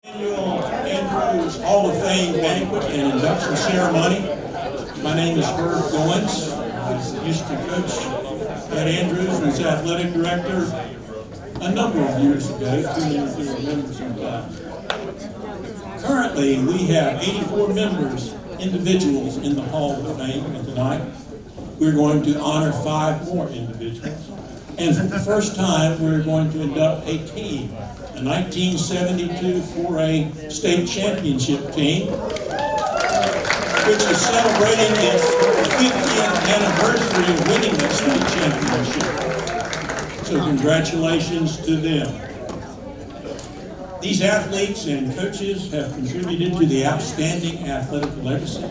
Annual Andrews Hall of Fame banquet and induction ceremony. My name is Herb Goins. I used to coach at Andrews, was athletic director a number of years ago, too many to remember sometimes. Currently, we have 84 members, individuals in the Hall of Fame, and tonight we're going to honor 5 more individuals. And for the first time, we're going to induct a team, a 1972 4A state championship team, which is celebrating its 50th anniversary of winning that state championship. So congratulations to them. These athletes and coaches have contributed to the outstanding athletic legacy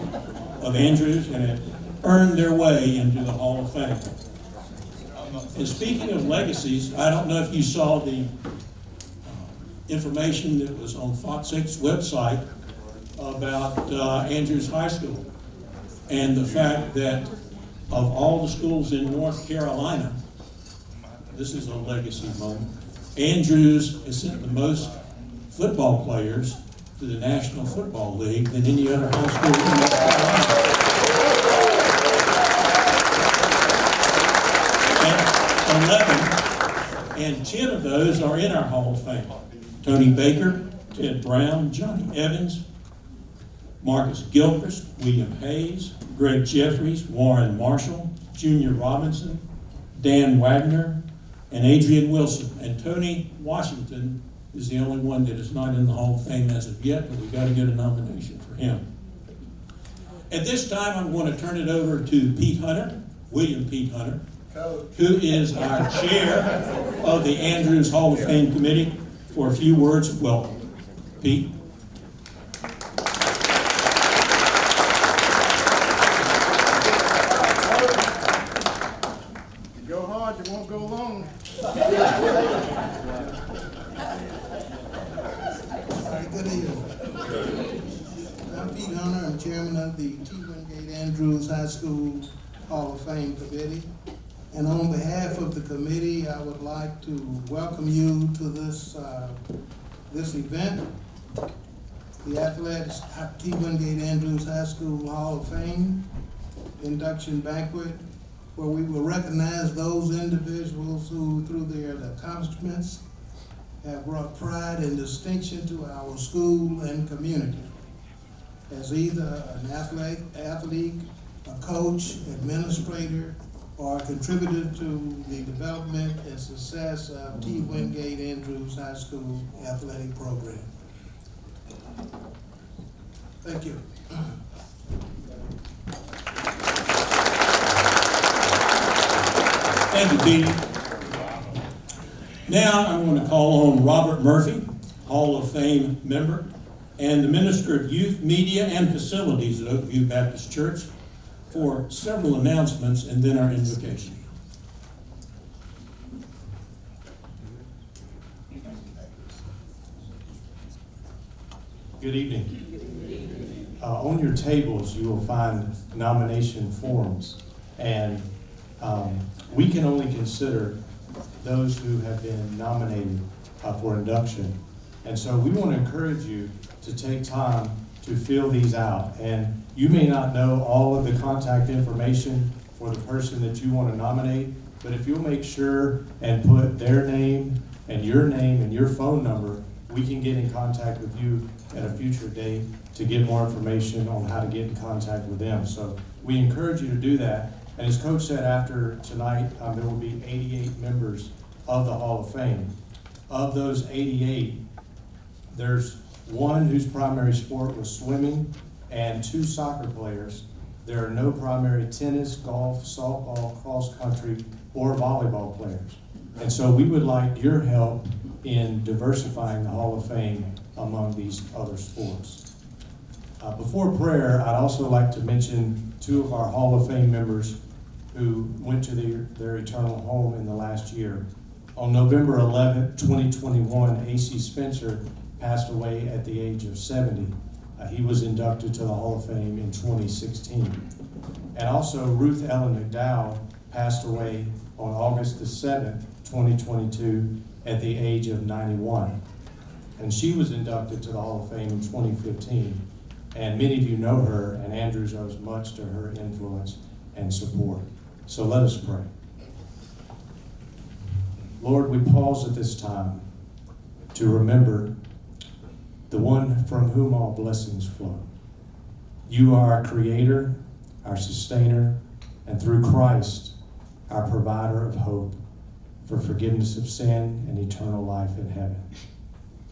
of Andrews and have earned their way into the Hall of Fame. And speaking of legacies, I don't know if you saw the information that was on Fox 6's website about Andrews High School and the fact that of all the schools in North Carolina, this is a legacy moment, Andrews has sent the most football players to the National Football League than any other high school in North Carolina. And 11, and 10 of those are in our Hall of Fame. Tony Baker, Ted Brown, Johnny Evans, Marcus Gilchrist, William Hayes, Greg Jeffries, Warren Marshall, Junior Robinson, Dan Wagner, and Adrian Wilson. And Tony Washington is the only one that is not in the Hall of Fame as of yet, but we've got to get a nomination for him. At this time, I'm going to turn it over to Pete Hunter, William Pete Hunter, who is our chair of the Andrews Hall of Fame Committee, for a few words of welcome. Pete. You go hard, you won't go long. Good evening. I'm Pete Hunter. I'm chairman of the TWA Andrews High School Hall of Fame Committee. And on behalf of the committee, I would like to welcome you to this event, the Athletics TWA Andrews High School Hall of Fame induction banquet, where we will recognize those individuals who, through their accomplishments, have brought pride and distinction to our school and community as either an athlete, a coach, administrator, or contributed to the development and success of T. Wingate Andrews High School athletic program. Thank you. Thank you, Pete. Now I'm going to call on Robert Murphy, Hall of Fame member, and the Minister of Youth, Media, and Facilities at Oakview Baptist Church, for several announcements and then our invocation. Good evening. On your tables, you will find nomination forms, and we can only consider those who have been nominated for induction. And so we want to encourage you to take time to fill these out. And you may not know all of the contact information for the person that you want to nominate, but if you'll make sure and put their name and your phone number, we can get in contact with you at a future date to get more information on how to get in contact with them. So we encourage you to do that. And as Coach said, after tonight, there will be 88 members of the Hall of Fame. Of those 88, there's one whose primary sport was swimming and 2 soccer players. There are no primary tennis, golf, softball, cross country, or volleyball players. And so we would like your help in diversifying the Hall of Fame among these other sports. Before prayer, I'd also like to mention 2 of our Hall of Fame members who went to their eternal home in the last year. On November 11, 2021, A.C. Spencer passed away at the age of 70. He was inducted to the Hall of Fame in 2016. And also Ruth Ellen McDowell passed away on August the 7th, 2022 at the age of 91. and she was inducted to the Hall of Fame in 2015. And many of you know her, and Andrews owes much to her influence and support. So let us pray. Lord, we pause at this time to remember the one from whom all blessings flow. You are our creator, our sustainer, and through Christ, our provider of hope for forgiveness of sin and eternal life in heaven.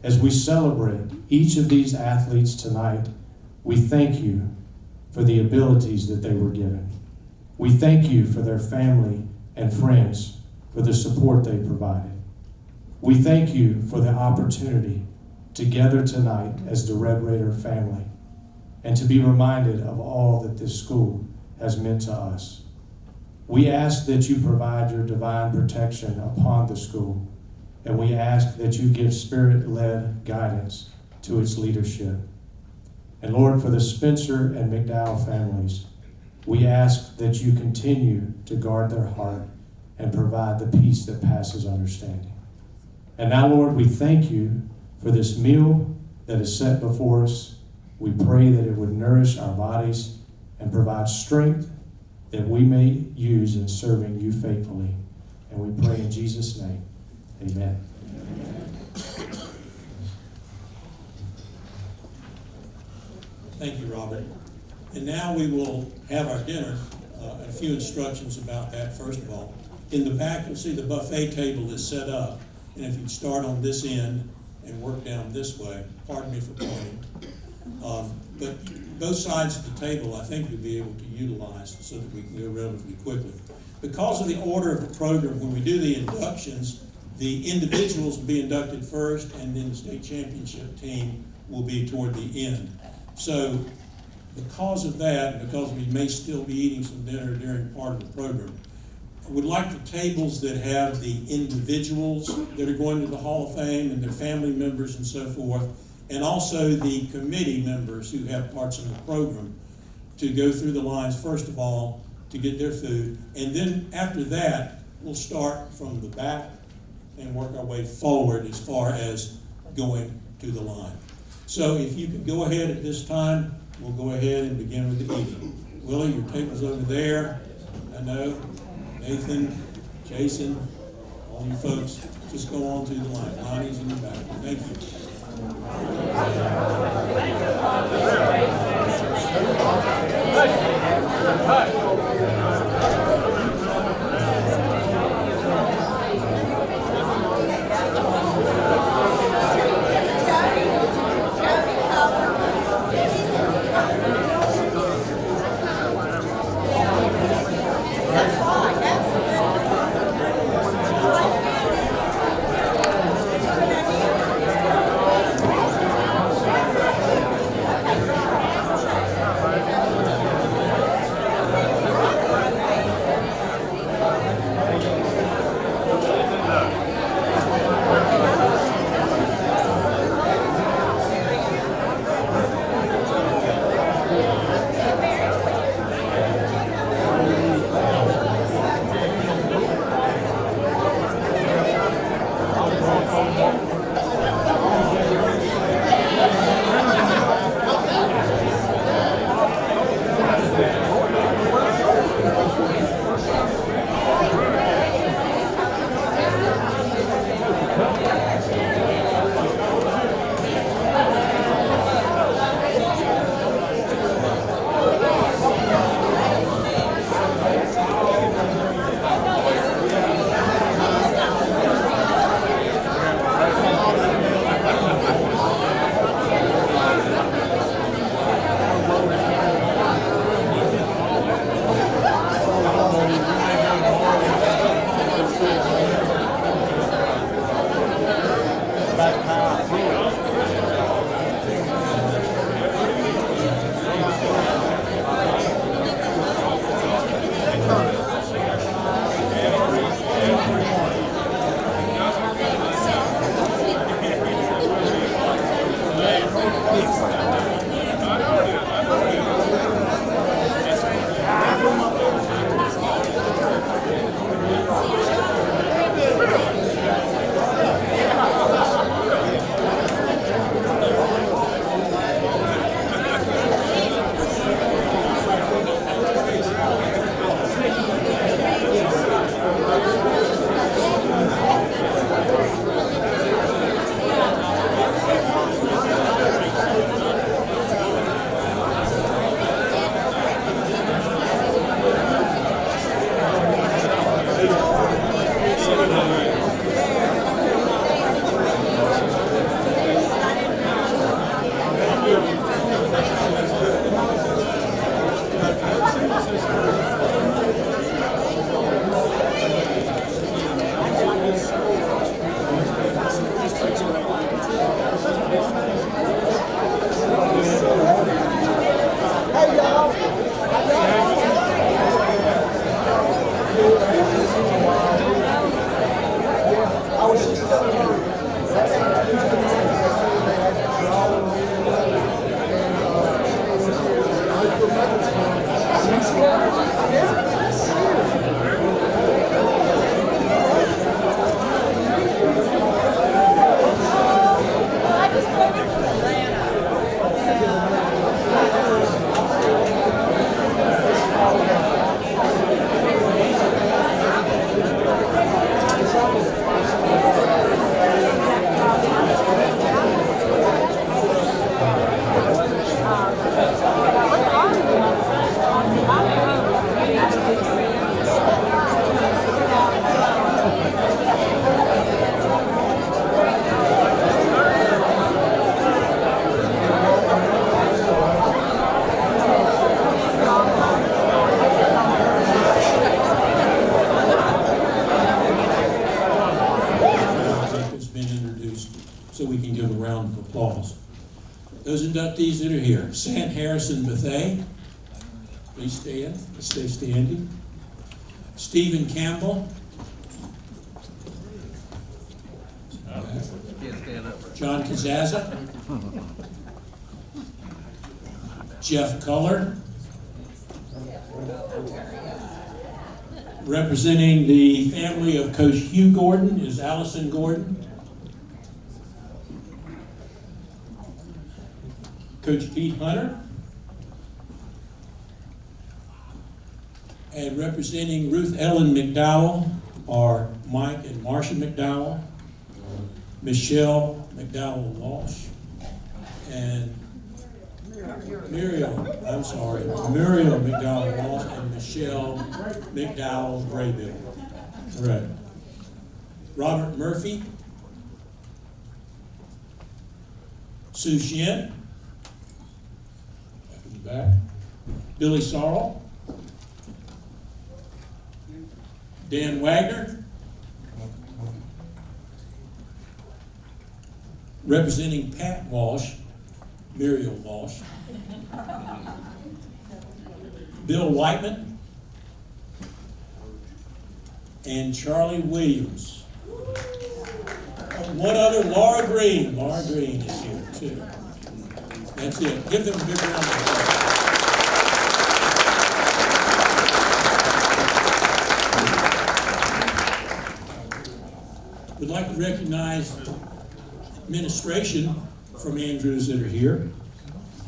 As we celebrate each of these athletes tonight, we thank you for the abilities that they were given. We thank you for their family and friends for the support they provided. We thank you for the opportunity to gather tonight as the Red Raider family and to be reminded of all that this school has meant to us. We ask that you provide your divine protection upon the school, and we ask that you give Spirit-led guidance to its leadership. And Lord, for the Spencer and McDowell families, we ask that you continue to guard their heart and provide the peace that passes understanding. And now, Lord, we thank you for this meal that is set before us. We pray that it would nourish our bodies and provide strength that we may use in serving you faithfully. And we pray in Jesus' name. Amen. Thank you, Robert. And now we will have our dinner. A few instructions about that, first of all. In the back, you'll see the buffet table is set up. And if you'd start on this end and work down this way, pardon me for pointing. But both sides of the table, I think you'll be able to utilize so that we can go relatively quickly. Because of the order of the program, when we do the inductions, the individuals will be inducted first, and then the state championship team will be toward the end. So because of that, because we may still be eating some dinner during part of the program, I would like the tables that have the individuals that are going to the Hall of Fame and their family members and so forth, and also the committee members who have parts in the program, to go through the lines, first of all, to get their food. And then after that, we'll start from the back and work our way forward as far as going to the line. So if you could go ahead at this time, we'll go ahead and begin with the eating. Willie, your table's over there. I know. Nathan, Jason, all you folks, just go on to the line. Lonnie's in the back. Thank you. Those inductees that are here, Sant Harrison Bethay, please stand, stay standing. Stephen Campbell. John Kazaza. Jeff Culler. Representing the family of Coach Hugh Gordon is Allison Gordon. Coach Pete Hunter. And representing Ruth Ellen McDowell are Mike and Marcia McDowell, Michelle McDowell Walsh, and Muriel McDowell Walsh and Michelle McDowell Graybill. All right. Robert Murphy, Sue Shin, back in the back, Billy Saul, Dan Wagner, representing Pat Walsh, Muriel Walsh, Bill Whiteman, and Charlie Williams. One other, Laura Green. Laura Green is here too. That's it. Give them a big round of applause. We'd like to recognize administration from Andrews that are here.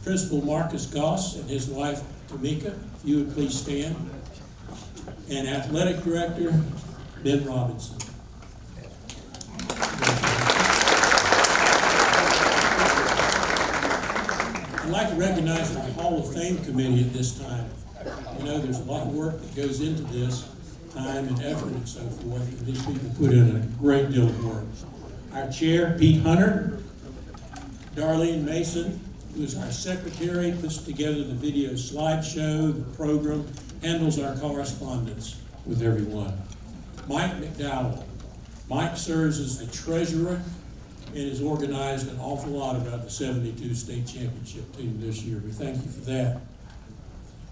Principal Marcus Goss and his wife Tamika, if you would please stand. And Athletic Director Ben Robinson. I'd like to recognize the Hall of Fame Committee at this time. You know, there's a lot of work that goes into this, time and effort and so forth, and these people put in a great deal of work. Our chair, Pete Hunter, Darlene Mason, who is our secretary, puts together the video slideshow, the program, handles our correspondence with everyone. Mike McDowell. Mike serves as the treasurer and has organized an awful lot about the 72 state championship team this year. We thank you for that.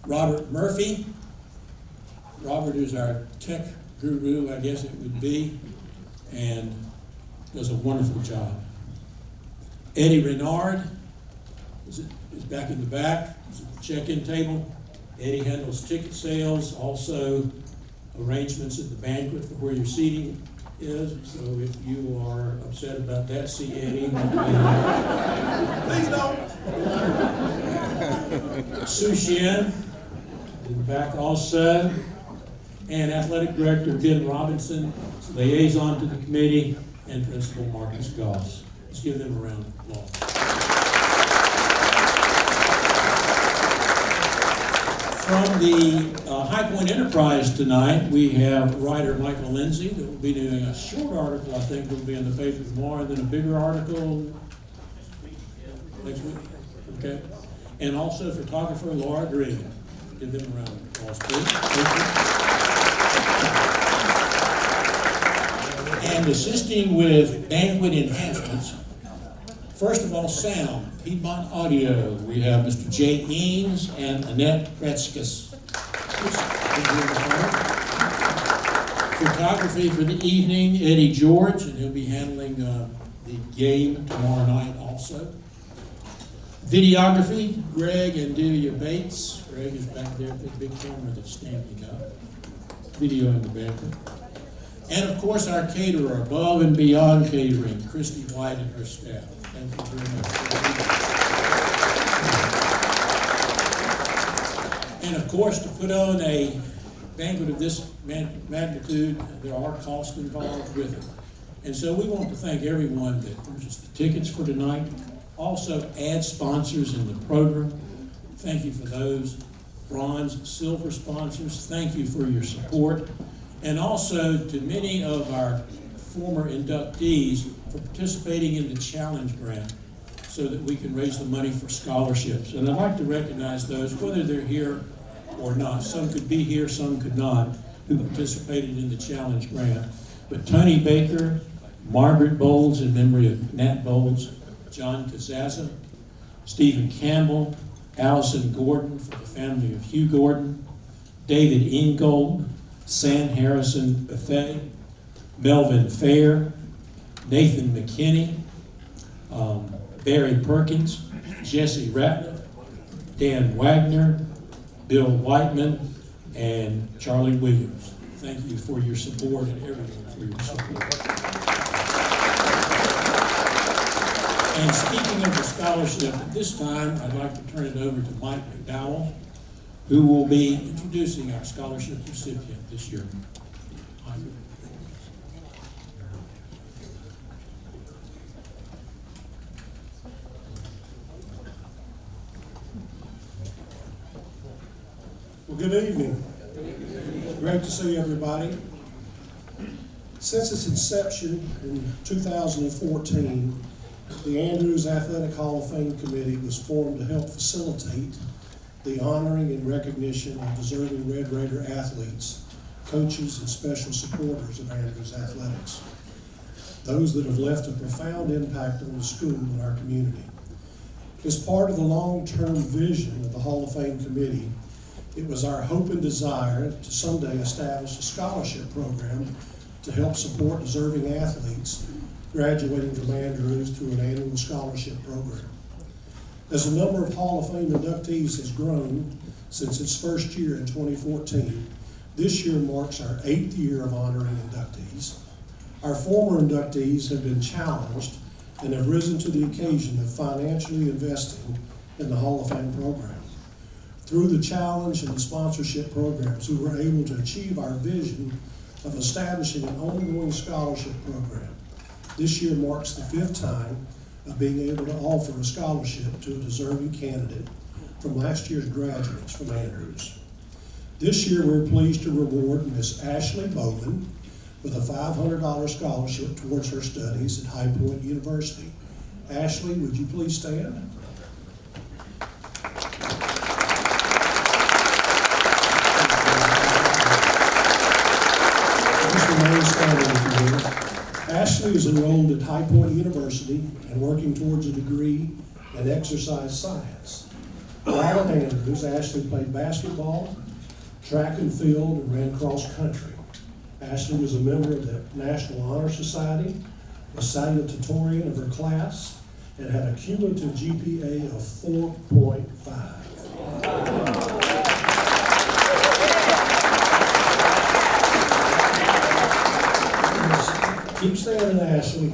Robert Murphy. Robert is our tech guru, I guess it would be, and does a wonderful job. Eddie Renard is back in the back, is at the check-in table. Eddie handles ticket sales, also arrangements at the banquet for where your seating is. So if you are upset about that, see Eddie. Please don't. Sue Shin in the back also. And Athletic Director Ben Robinson, liaison to the committee, and Principal Marcus Goss. Let's give them a round of applause. From the High Point Enterprise tonight, we have writer Michael Lindsay that will be doing a short article, I think, that will be in the paper tomorrow, and then a bigger article next week. Okay? And also photographer Laura Green. Give them a round of applause, please. Thank you. And assisting with banquet enhancements, first of all, sound, Piedmont Audio. We have Mr. Jay Eames and Annette Kretzkis. Photography for the evening, Eddie George, and he'll be handling the game tomorrow night also. Videography, Greg and Delia Bates. Greg is back there with the big camera that's standing up. Video in the background. And of course, our caterer, Above and Beyond Catering, Christy White and her staff. Thank you very much. And of course, to put on a banquet of this magnitude, there are costs involved with it. And so we want to thank everyone that purchased the tickets for tonight. Also, ad sponsors in the program. Thank you for those. Bronze, silver sponsors, thank you for your support. And also to many of our former inductees for participating in the challenge grant so that we can raise the money for scholarships. And I'd like to recognize those, whether they're here or not. Some could be here, some could not, who participated in the challenge grant. But Tony Baker, Margaret Bowles in memory of Nat Bowles, John Kazaza, Stephen Campbell, Allison Gordon for the family of Hugh Gordon, David Ingold, Sam Harrison Bethay, Melvin Fair, Nathan McKinney, Barry Perkins, Jesse Ratliff, Dan Wagner, Bill Whiteman, and Charlie Williams. Thank you for your support and everyone for your support. And speaking of the scholarship, at this time, I'd like to turn it over to Mike McDowell, who will be introducing our scholarship recipient this year. Mike. Well, good evening. Great to see everybody. Since its inception in 2014, the Andrews Athletic Hall of Fame Committee was formed to help facilitate the honoring and recognition of deserving Red Raider athletes, coaches, and special supporters of Andrews Athletics, those that have left a profound impact on the school and our community. As part of the long-term vision of the Hall of Fame Committee, it was our hope and desire to someday establish a scholarship program to help support deserving athletes graduating from Andrews through an annual scholarship program. As the number of Hall of Fame inductees has grown since its first year in 2014, this year marks our 8th year of honoring inductees. Our former inductees have been challenged and have risen to the occasion of financially investing in the Hall of Fame program. Through the challenge and the sponsorship programs, we were able to achieve our vision of establishing an ongoing scholarship program. This year marks the 5th time of being able to offer a scholarship to a deserving candidate from last year's graduates from Andrews. This year, we're pleased to reward Miss Ashley Bowman with a $500 scholarship towards her studies at High Point University. Ashley, would you please stand? Just remain standing if you will. Ashley is enrolled at High Point University and working towards a degree in exercise science. While at Andrews, Ashley played basketball, track and field, and ran cross country. Ashley was a member of the National Honor Society, was salutatorian of her class, and had a cumulative GPA of 4.5. Keep standing, Ashley.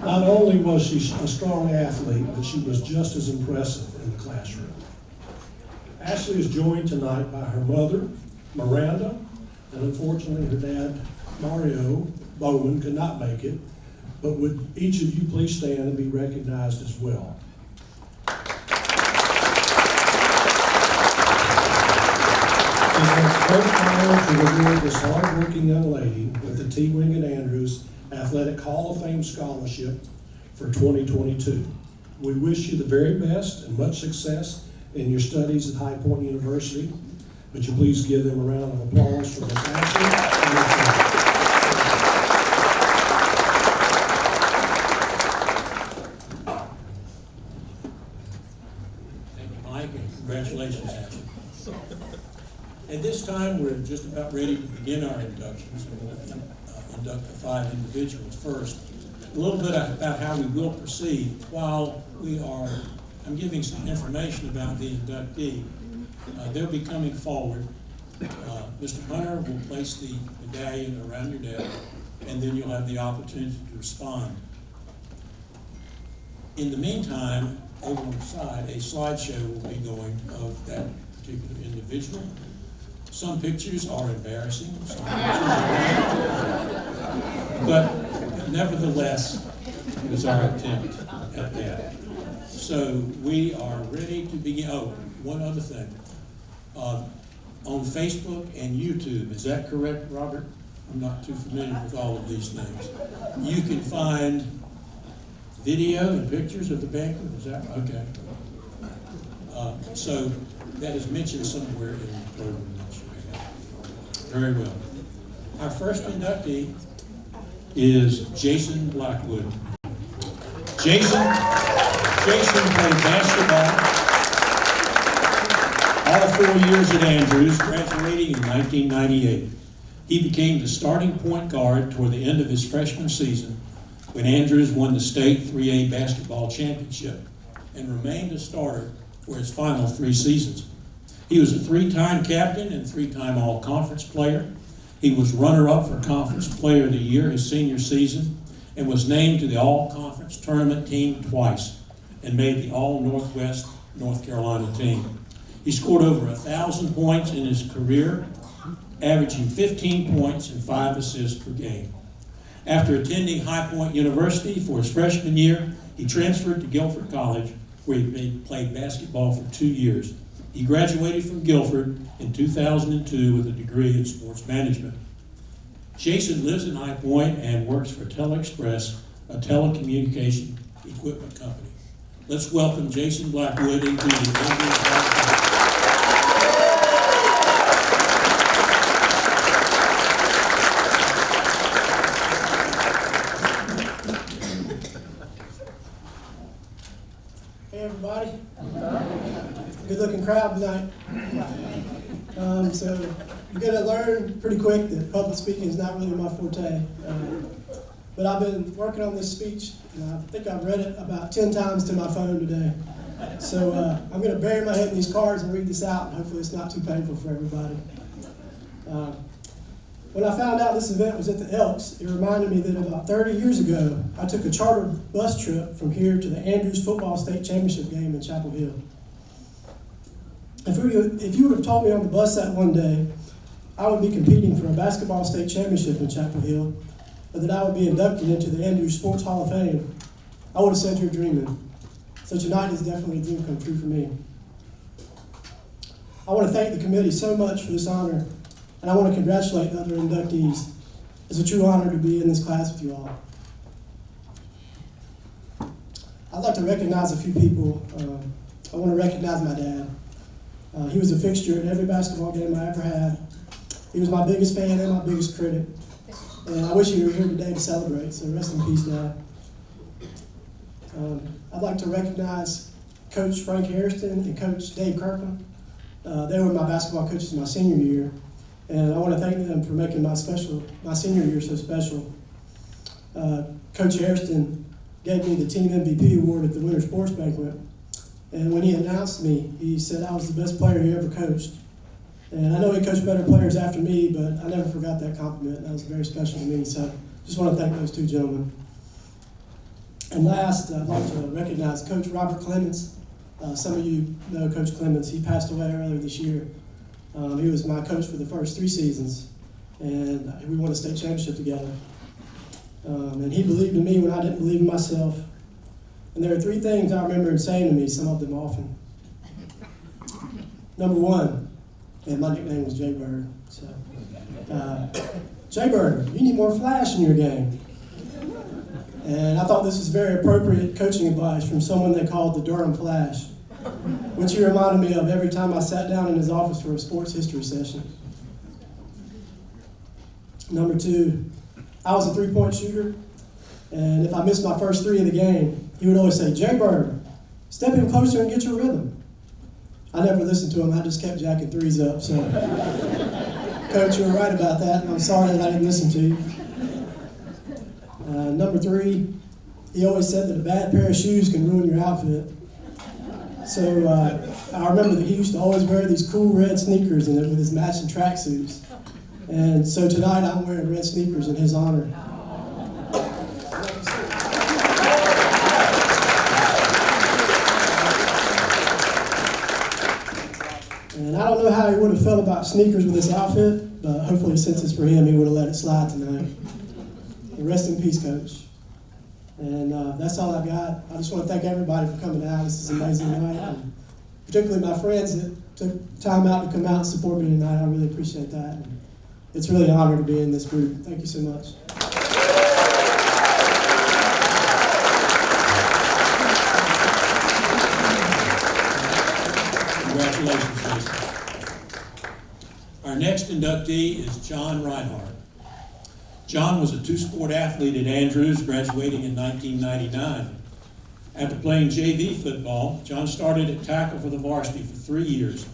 Not only was she a strong athlete, but she was just as impressive in the classroom. Ashley is joined tonight by her mother, Miranda, and unfortunately her dad, Mario Bowman, could not make it, but would each of you please stand and be recognized as well. It's a great honor to reward this hard-working young lady with the T. Wingate Andrews Athletic Hall of Fame Scholarship for 2022. We wish you the very best and much success in your studies at High Point University. Would you please give them a round of applause for Ms. Ashley and her family. Thank you, Mike, and congratulations, Ashley. At this time, we're just about ready to begin our inductions, and we'll induct the 5 individuals first. A little bit about how we will proceed. While I'm giving some information about the inductee, they'll be coming forward. Mr. Hunter will place the medallion around your desk, and then you'll have the opportunity to respond. In the meantime, over on the side, a slideshow will be going of that particular individual. Some pictures are embarrassing, some pictures are not. But nevertheless, it was our attempt at that. So we are ready to begin. Oh, one other thing. On Facebook and YouTube, is that correct, Robert? I'm not too familiar with all of these things. You can find video and pictures of the banquet, is that okay? So that is mentioned somewhere in the program that you have. Very well. Our first inductee is Jason Blackwood. Jason played basketball all 4 years at Andrews, graduating in 1998. He became the starting point guard toward the end of his freshman season when Andrews won the state 3A basketball championship and remained a starter for his final 3 seasons. He was a 3-time captain and 3-time all-conference player. He was runner-up for Conference Player of the Year his senior season and was named to the all-conference tournament team twice and made the all-Northwest North Carolina team. He scored over 1,000 points in his career, averaging 15 points and 5 assists per game. After attending High Point University for his freshman year, he transferred to Guilford College, where he played basketball for 2 years. He graduated from Guilford in 2002 with a degree in sports management. Jason lives in High Point and works for TeleXpress, a telecommunication equipment company. Let's welcome Jason Blackwood into the Andrews podcast. Hey everybody. Good looking crowd tonight. So you're going to learn pretty quick that public speaking is not really my forte. But I've been working on this speech, and I think I've read it about 10 times to my phone today. So I'm going to bury my head in these cards and read this out, and hopefully it's not too painful for everybody. When I found out this event was at the Elks, it reminded me that about 30 years ago, I took a chartered bus trip from here to the Andrews Football State Championship game in Chapel Hill. If you would have told me on the bus that one day I would be competing for a basketball state championship in Chapel Hill, or that I would be inducted into the Andrews Sports Hall of Fame, I would have said you're dreaming. So tonight is definitely a dream come true for me. I want to thank the committee so much for this honor, and I want to congratulate the other inductees. It's a true honor to be in this class with you all. I'd like to recognize a few people. I want to recognize my dad. He was a fixture at every basketball game I ever had. He was my biggest fan and my biggest critic. And I wish he were here today to celebrate, so rest in peace, Dad. I'd like to recognize Coach Frank Hairston and Coach Dave Kirkland. They were my basketball coaches my senior year, and I want to thank them for making my senior year so special. Coach Hairston gave me the Team MVP award at the Winter Sports Banquet, and when he announced me, he said I was the best player he ever coached. And I know he coached better players after me, but I never forgot that compliment. That was very special to me, so just want to thank those two gentlemen. And last, I'd like to recognize Coach Robert Clements. Some of you know Coach Clements. He passed away earlier this year. He was my coach for the first 3 seasons, and we won a state championship together. And he believed in me when I didn't believe in myself. And there are 3 things I remember him saying to me, some of them often. Number 1, and my nickname was Jay-Bird. So, Jay-Bird, you need more flash in your game. And I thought this was very appropriate coaching advice from someone they called the Durham Flash, which he reminded me of every time I sat down in his office for a sports history session. Number 2, I was a 3-point shooter, and if I missed my first 3 of the game, he would always say, Jay-Bird, step in closer and get your rhythm. I never listened to him, I just kept jacking 3s up, so Coach, you were right about that, and I'm sorry that I didn't listen to you. Number 3, he always said that a bad pair of shoes can ruin your outfit. So I remember that he used to always wear these cool red sneakers in it with his matching tracksuits. And so tonight I'm wearing red sneakers in his honor. And I don't know how he would have felt about sneakers with this outfit, but hopefully since it's for him, he would have let it slide tonight. Rest in peace, Coach. And that's all I've got. I just want to thank everybody for coming out. This is an amazing night. And particularly my friends that took time out to come out and support me tonight. I really appreciate that. And it's really an honor to be in this group. Thank you so much. Congratulations, Jason. Our next inductee is John Reinhardt. John was a 2-sport athlete at Andrews, graduating in 1999. After playing JV football, John started at tackle for the varsity for 3 years.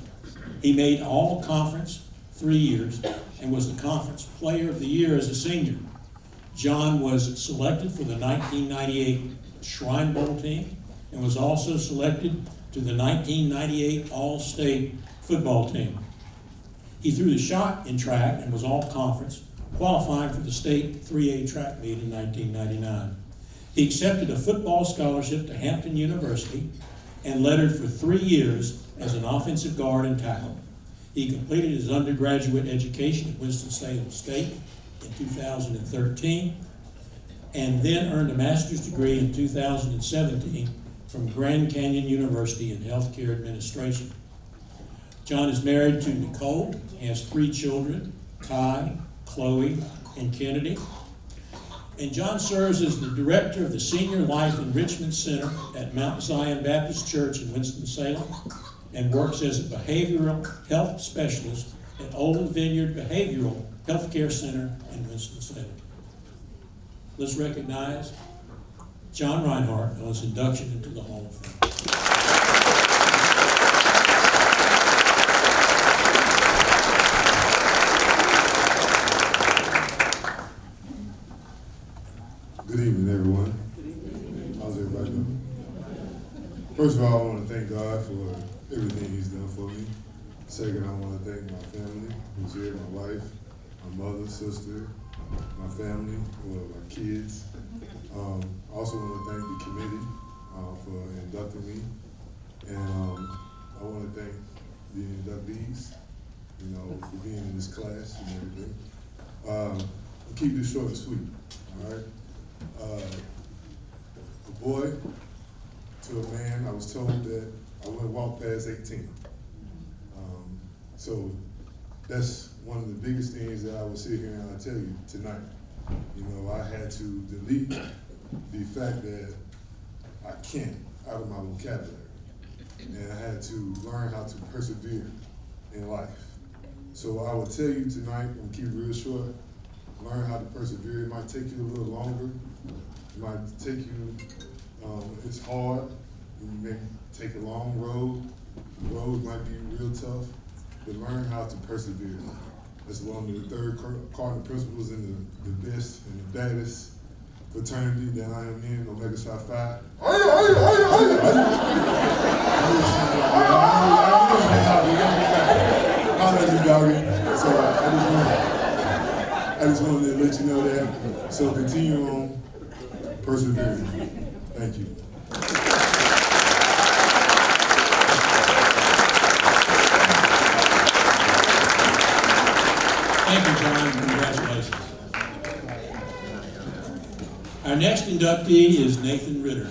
He made all conference 3 years and was the conference player of the year as a senior. John was selected for the 1998 Shrine Bowl team and was also selected to the 1998 All-State football team. He threw the shot in track and was all-conference, qualifying for the state 3A track meet in 1999. He accepted a football scholarship to Hampton University and lettered for 3 years as an offensive guard and tackle. He completed his undergraduate education at Winston-Salem State in 2013 and then earned a master's degree in 2017 from Grand Canyon University in healthcare administration. John is married to Nicole. He has 3 children, Kai, Chloe, and Kennedy. And John serves as the director of the Senior Life Enrichment Center at Mount Zion Baptist Church in Winston-Salem and works as a behavioral health specialist at Old Vineyard Behavioral Healthcare Center in Winston-Salem. Let's recognize John Reinhardt on his induction into the Hall of Fame. Good evening, everyone. How's everybody doing? First of all, I want to thank God for everything He's done for me. Second, I want to thank my family who's here, my wife, my mother, sister, my family, my kids. I also want to thank the committee for inducting me. And I want to thank the inductees, for being in this class and everything. I'll keep this short and sweet, all right? A boy to a man, I was told that I wouldn't walk past 18. So that's one of the biggest things that I will sit here and I'll tell you tonight. I had to delete the fact that I can't out of my vocabulary. And I had to learn how to persevere in life. So I will tell you tonight, I'm gonna keep it real short, learn how to persevere. It might take you a little longer. It might take you, it's hard. You may take a long road. The road might be real tough, but learn how to persevere. That's one of the third cardinal principles in the best and the baddest fraternity that I am in, Omega Psi Phi. I love you, doggy. So I just wanted to let you know that. So continue on persevering. Thank you. Thank you, John. Congratulations. Our next inductee is Nathan Ritter.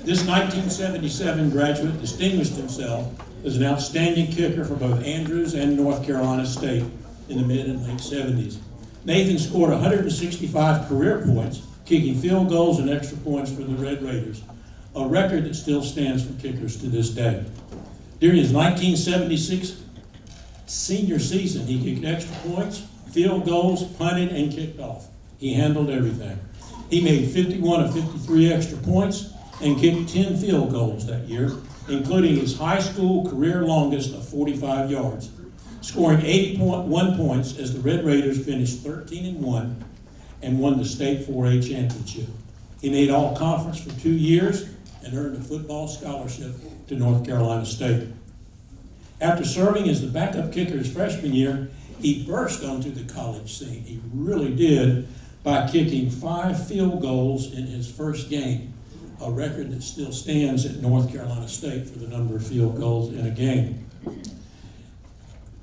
This 1977 graduate distinguished himself as an outstanding kicker for both Andrews and North Carolina State in the mid and late 70s. Nathan scored 165 career points, kicking field goals and extra points for the Red Raiders, a record that still stands for kickers to this day. During his 1976 senior season, he kicked extra points, field goals, punted, and kicked off. He handled everything. He made 51 of 53 extra points and kicked 10 field goals that year, including his high school career longest of 45 yards, scoring 81 points as the Red Raiders finished 13-1 and won the state 4A championship. He made all conference for 2 years and earned a football scholarship to North Carolina State. After serving as the backup kicker his freshman year, he burst onto the college scene. He really did, by kicking 5 field goals in his first game, a record that still stands at North Carolina State for the number of field goals in a game.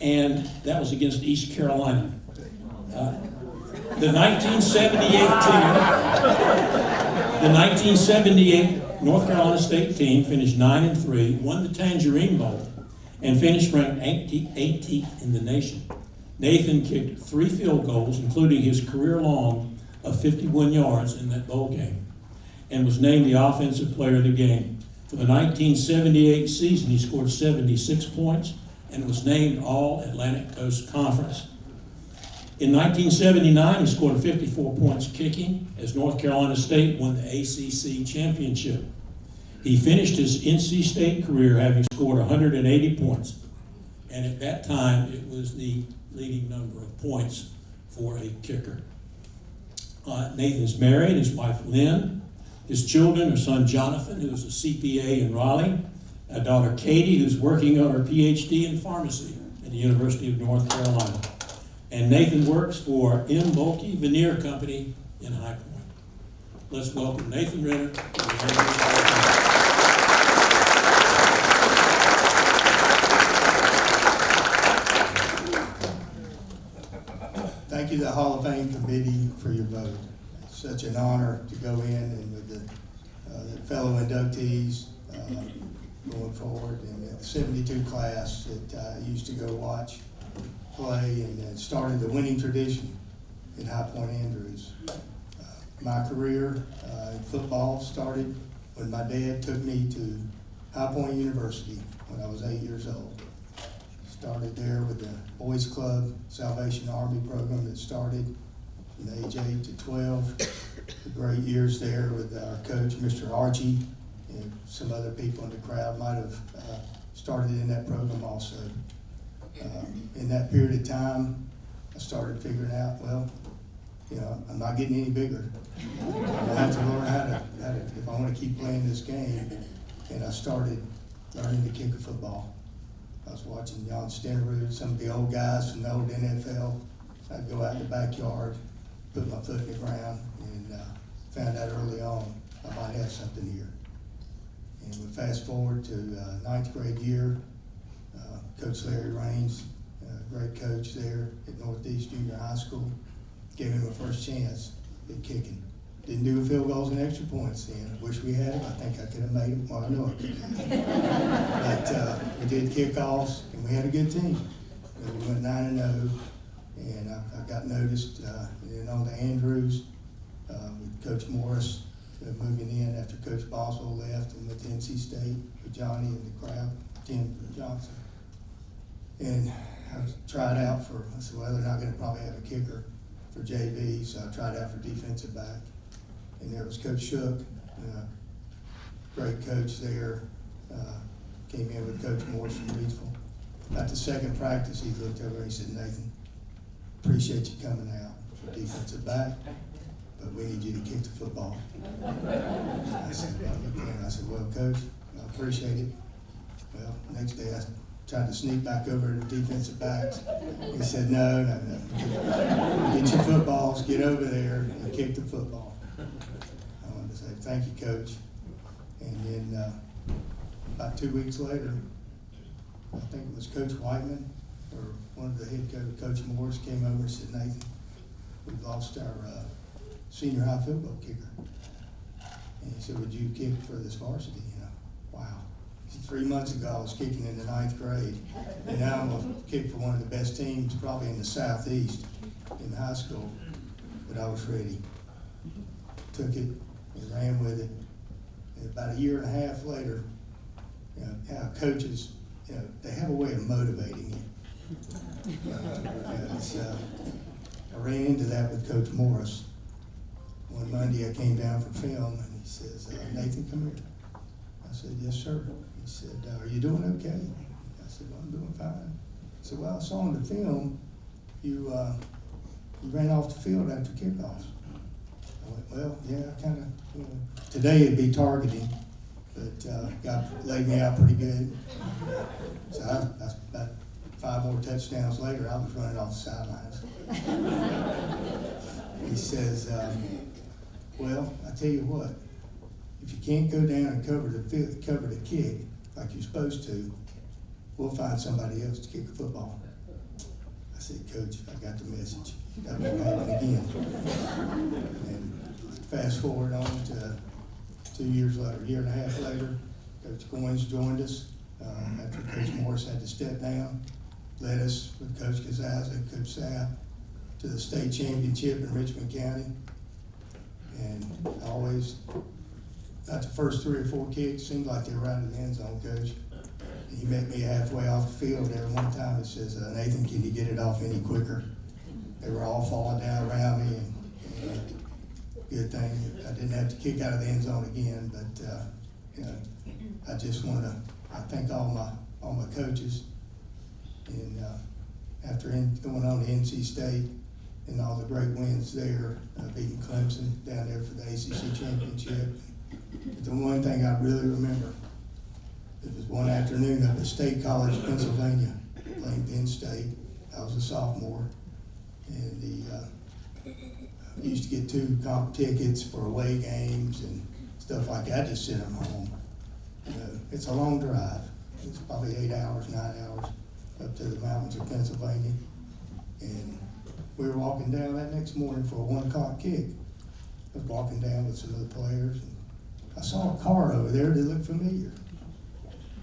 And that was against East Carolina. The 1978 North Carolina State team finished 9-3, won the Tangerine Bowl, and finished ranked 18th in the nation. Nathan kicked 3 field goals, including his career long of 51 yards in that bowl game, and was named the offensive player of the game. For the 1978 season, he scored 76 points and was named All Atlantic Coast Conference. In 1979, he scored 54 points kicking as North Carolina State won the ACC championship. He finished his NC State career having scored 180 points, and at that time, it was the leading number of points for a kicker. Nathan's married, his wife Lynn. His children are son Jonathan, who is a CPA in Raleigh, a daughter Katie, who's working on her PhD in pharmacy at the University of North Carolina. And Nathan works for M. Mulkey Veneer Company in High Point. Let's welcome Nathan Ritter. Thank you to the Hall of Fame Committee for your vote. It's such an honor to go in and with the fellow inductees going forward, and the 72 class that I used to go watch play, and then started the winning tradition at High Point Andrews. My career in football started when my dad took me to High Point University when I was 8 years old. Started there with the Boys Club Salvation Army program that started from the age 8 to 12. The great years there with our coach, Mr. Archie, and some other people in the crowd might have started in that program also. In that period of time, I started figuring out, well, you know, I'm not getting any bigger. I have to learn how to, if I want to keep playing this game. And I started learning to kick a football. I was watching John Stenerud, some of the old guys from the old NFL. I'd go out in the backyard, put my foot in the ground, and found out early on I might have something here. And we fast forward to ninth grade year. Coach Larry Raines, great coach there at Northeast Junior High School, gave him a first chance at kicking. Didn't do field goals and extra points then. Wish we had them. I think I could have made them. Well, I know I could have. But we did kickoffs, and we had a good team. We went 9-0, and I got noticed and on the Andrews with Coach Morris moving in after Coach Boswell left, and with NC State with Johnny and the crowd, Tim Johnson. And I tried out for, I said, well, they're not going to probably have a kicker for JV, so I tried out for defensive back. And there was Coach Shook, great coach there, came in with Coach Morris from Reedsville. At the second practice, he looked over and he said, Nathan, appreciate you coming out for defensive back, but we need you to kick the football. I said, well, Coach, I appreciate it. Well, next day I tried to sneak back over to the defensive backs. He said, no. Get your footballs, get over there and kick the football. I wanted to say, thank you, Coach. And then about 2 weeks later, I think it was Coach Whiteman or one of the head coach, Coach Morris, came over and said, Nathan, we've lost our senior high football kicker. And he said, would you kick for this varsity? You know, wow. 3 months ago, I was kicking in the 9th grade, and now I'm going to kick for one of the best teams, probably in the Southeast, in high school. But I was ready. Took it and ran with it. And about a year and a half later, you know, how coaches, you know, they have a way of motivating you. I ran into that with Coach Morris. One Monday, I came down for film, and he says, Nathan, come here. I said, yes, sir. He said, are you doing okay? I said, well, I'm doing fine. He said, well, I saw in the film you ran off the field after kickoffs. I went, well, yeah, kind of. You know, today it'd be targeting, but God laid me out pretty good. So about 5 more touchdowns later, I was running off the sidelines. He says, well, I tell you what. If you can't go down and cover the kick like you're supposed to, we'll find somebody else to kick the football. I said, Coach, I got the message. That won't happen again. And fast forward on to 2 years later, a year and a half later, Coach Goins joined us after Coach Morris had to step down, led us with Coach Kazaza and Coach Sapp to the state championship in Richmond County. And I always, about the first 3 or 4 kicks, seemed like they were out of the end zone, Coach. And he met me halfway off the field there one time and says, Nathan, can you get it off any quicker? they were all falling down around me, and good thing I didn't have to kick out of the end zone again. But you know, I just want to thank all my coaches, and after going on to NC State and all the great wins there, beating Clements down there for the ACC championship. But the one thing I really remember, it was one afternoon up at State College, Pennsylvania, playing Penn State. I was a sophomore, and used to get 2 comp tickets for away games and stuff like that. I just sent them home. You know, it's a long drive. It's probably 8 hours, 9 hours up to the mountains of Pennsylvania. And we were walking down that next morning for a 1 o'clock kick. I was walking down with some of the players, and I saw a car over there that looked familiar.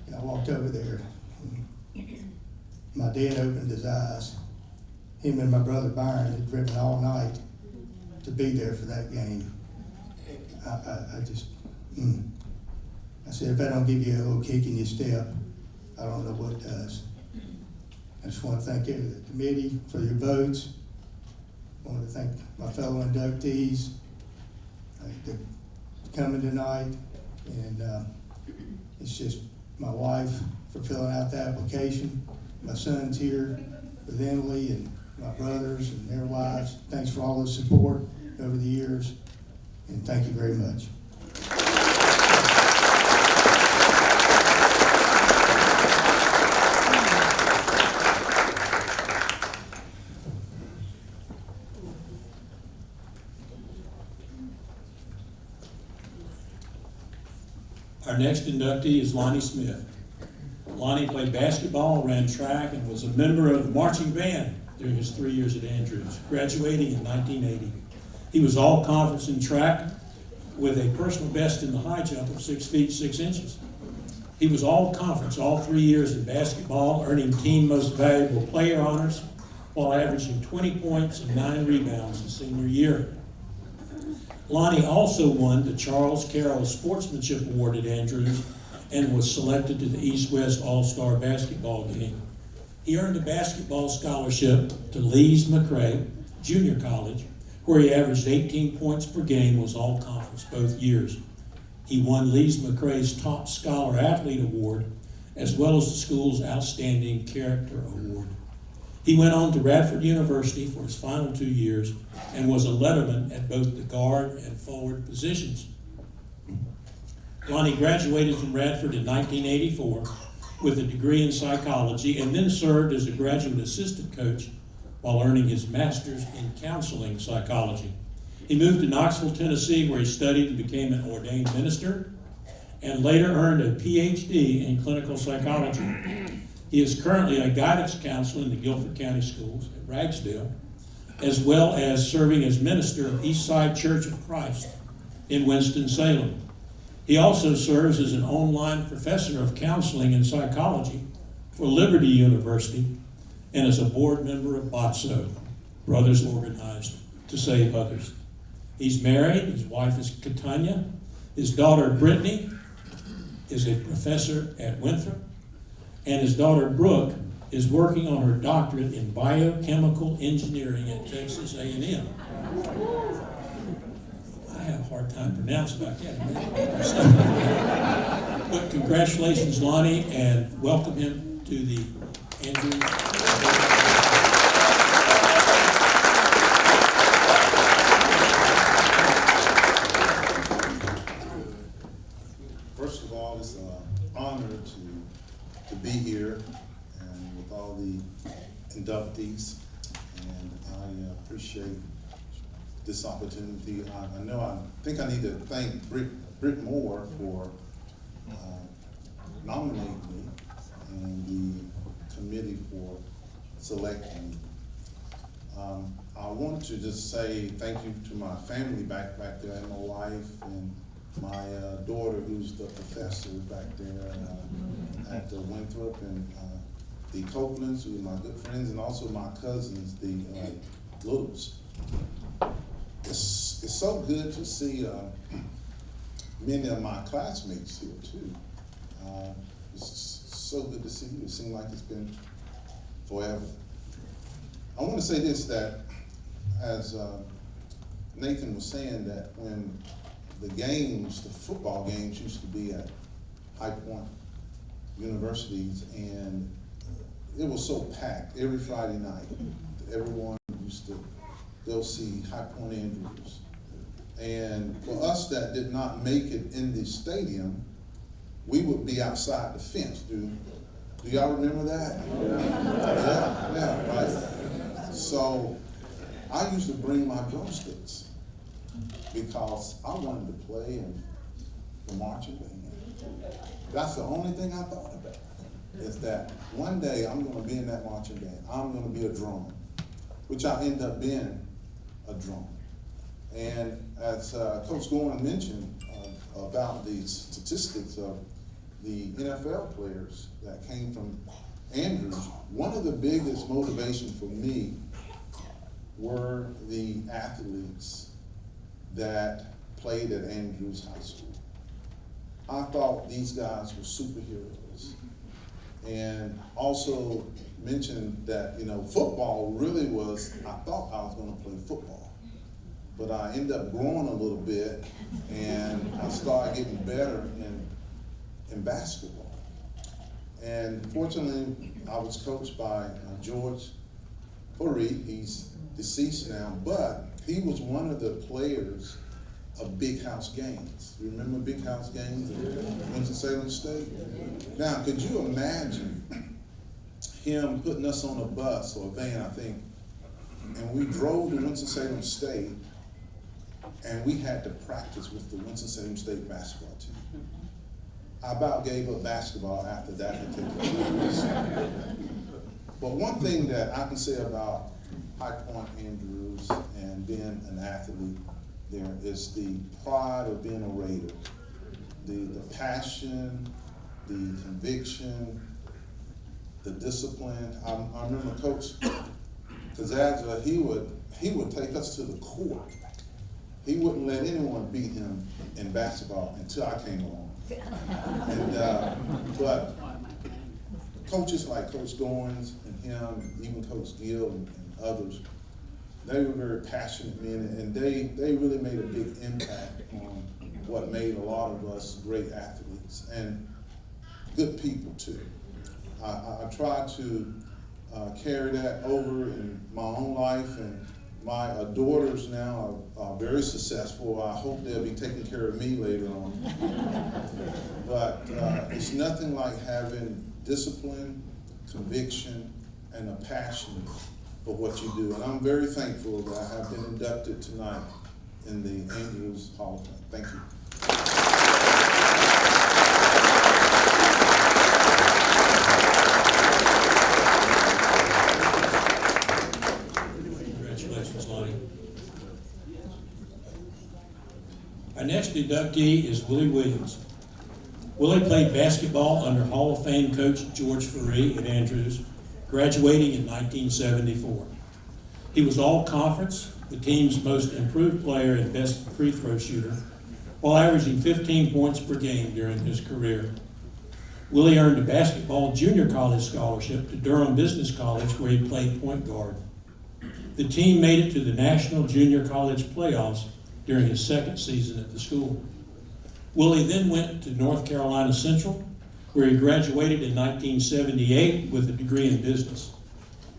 And I walked over there, and my dad opened his eyes. Him and my brother Byron had driven all night to be there for that game. I just, I said, if I don't give you a little kick in your step, I don't know what does. I just want to thank the committee for your votes. I want to thank my fellow inductees for coming tonight, and it's just my wife for filling out the application. My son's here with Emily, and my brothers and their wives. Thanks for all the support over the years, and thank you very much. Our next inductee is Lonnie Smith. Lonnie played basketball, ran track, and was a member of the marching band during his 3 years at Andrews, graduating in 1980. He was all-conference in track with a personal best in the high jump of 6 feet 6 inches. He was all-conference all 3 years in basketball, earning team most valuable player honors while averaging 20 points and 9 rebounds his senior year. Lonnie also won the Charles Carroll Sportsmanship Award at Andrews and was selected to the East-West All-Star Basketball Game. He earned a basketball scholarship to Lees-McRae Junior College, where he averaged 18 points per game, was all-conference both years. He won Lees-McRae's Top Scholar Athlete Award, as well as the school's Outstanding Character Award. He went on to Radford University for his final 2 years and was a letterman at both the guard and forward positions. Lonnie graduated from Radford in 1984 with a degree in psychology and then served as a graduate assistant coach while earning his master's in counseling psychology. He moved to Knoxville, Tennessee, where he studied and became an ordained minister, and later earned a PhD in clinical psychology. He is currently a guidance counselor in the Guilford County Schools at Ragsdale, as well as serving as minister of Eastside Church of Christ in Winston-Salem. He also serves as an online professor of counseling and psychology for Liberty University and as a board member of BOTSO, Brothers Organized to Save Others. He's married, his wife is Katanya, his daughter Brittany is a professor at Winthrop, and his daughter Brooke is working on her doctorate in biochemical engineering at Texas A&M. I have a hard time pronouncing that. But congratulations, Lonnie, and welcome him to the Andrews. First of all, it's an honor to be here and with all the inductees, and I appreciate this opportunity. I think I need to thank Britt Moore for nominating me and the committee for selecting me. I want to just say thank you to my family back there, and my wife and my daughter, who's the professor back there at Winthrop, and the Copelands, who are my good friends, and also my cousins, the Littles. It's so good to see many of my classmates here too. It's so good to see you. It seems like it's been forever. I want to say this, that as Nathan was saying, that when the games, the football games used to be at High Point universities, and it was so packed every Friday night. Everyone used to go see High Point Andrews. And for us that did not make it in the stadium, we would be outside the fence. Do y'all remember that? Yeah, right. So I used to bring my drumsticks because I wanted to play in the marching band. That's the only thing I thought about, is that one day I'm going to be in that marching band. I'm going to be a drummer, which I end up being a drummer. And as Coach Gorman mentioned about the statistics of the NFL players that came from Andrews, one of the biggest motivations for me were the athletes that played at Andrews High School. I thought these guys were superheroes. And also mentioned that, football really was, I thought I was going to play football. But I ended up growing a little bit, and I started getting better in basketball. And fortunately, I was coached by George Fareed. He's deceased now, but he was one of the players of Big House Games. You remember Big House Games at Winston-Salem State? Now, could you imagine him putting us on a bus or a van, I think, and we drove to Winston-Salem State, and we had to practice with the Winston-Salem State basketball team. I about gave up basketball after that particular practice. But one thing that I can say about High Point Andrews and being an athlete there is the pride of being a Raider, the passion, the conviction, the discipline. I remember Coach Kazazza, he would take us to the court. He wouldn't let anyone beat him in basketball until I came along. And but coaches like Coach Goins and him, even Coach Gill and others, they were very passionate men, and they really made a big impact on what made a lot of us great athletes and good people too. I tried to carry that over in my own life, and my daughters now are very successful. I hope they'll be taking care of me later on. But it's nothing like having discipline, conviction, and a passion for what you do. And I'm very thankful that I have been inducted tonight in the Andrews Hall of Fame. Thank you. Congratulations, Lonnie. Our next inductee is Willie Williams. Willie played basketball under Hall of Fame coach George Fareed at Andrews, graduating in 1974. He was all-conference, the team's most improved player and best free throw shooter, while averaging 15 points per game during his career. Willie earned a basketball junior college scholarship to Durham Business College, where he played point guard. The team made it to the National Junior College playoffs during his second season at the school. Willie then went to North Carolina Central, where he graduated in 1978 with a degree in business.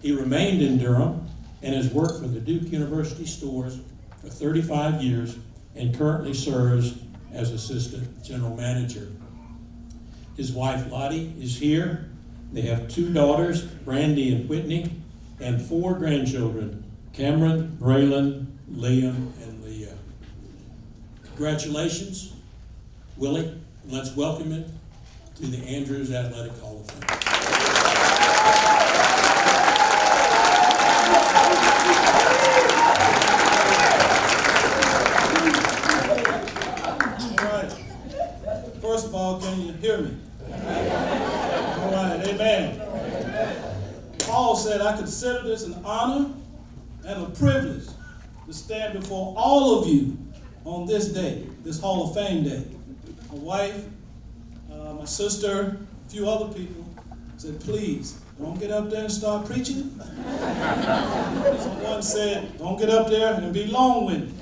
He remained in Durham and has worked for the Duke University stores for 35 years and currently serves as assistant general manager. His wife Lottie is here. They have 2 daughters, Brandy and Whitney, and 4 grandchildren, Cameron, Braylon, Liam, and Leah. Congratulations, Willie. Let's welcome him to the Andrews Athletic Hall of Fame. All right. First of all, can you hear me? All right, amen. Paul said, I consider this an honor and a privilege to stand before all of you on this day, this Hall of Fame day. My wife, my sister, a few other people said, please, don't get up there and start preaching. Someone one said, don't get up there and be long-winded.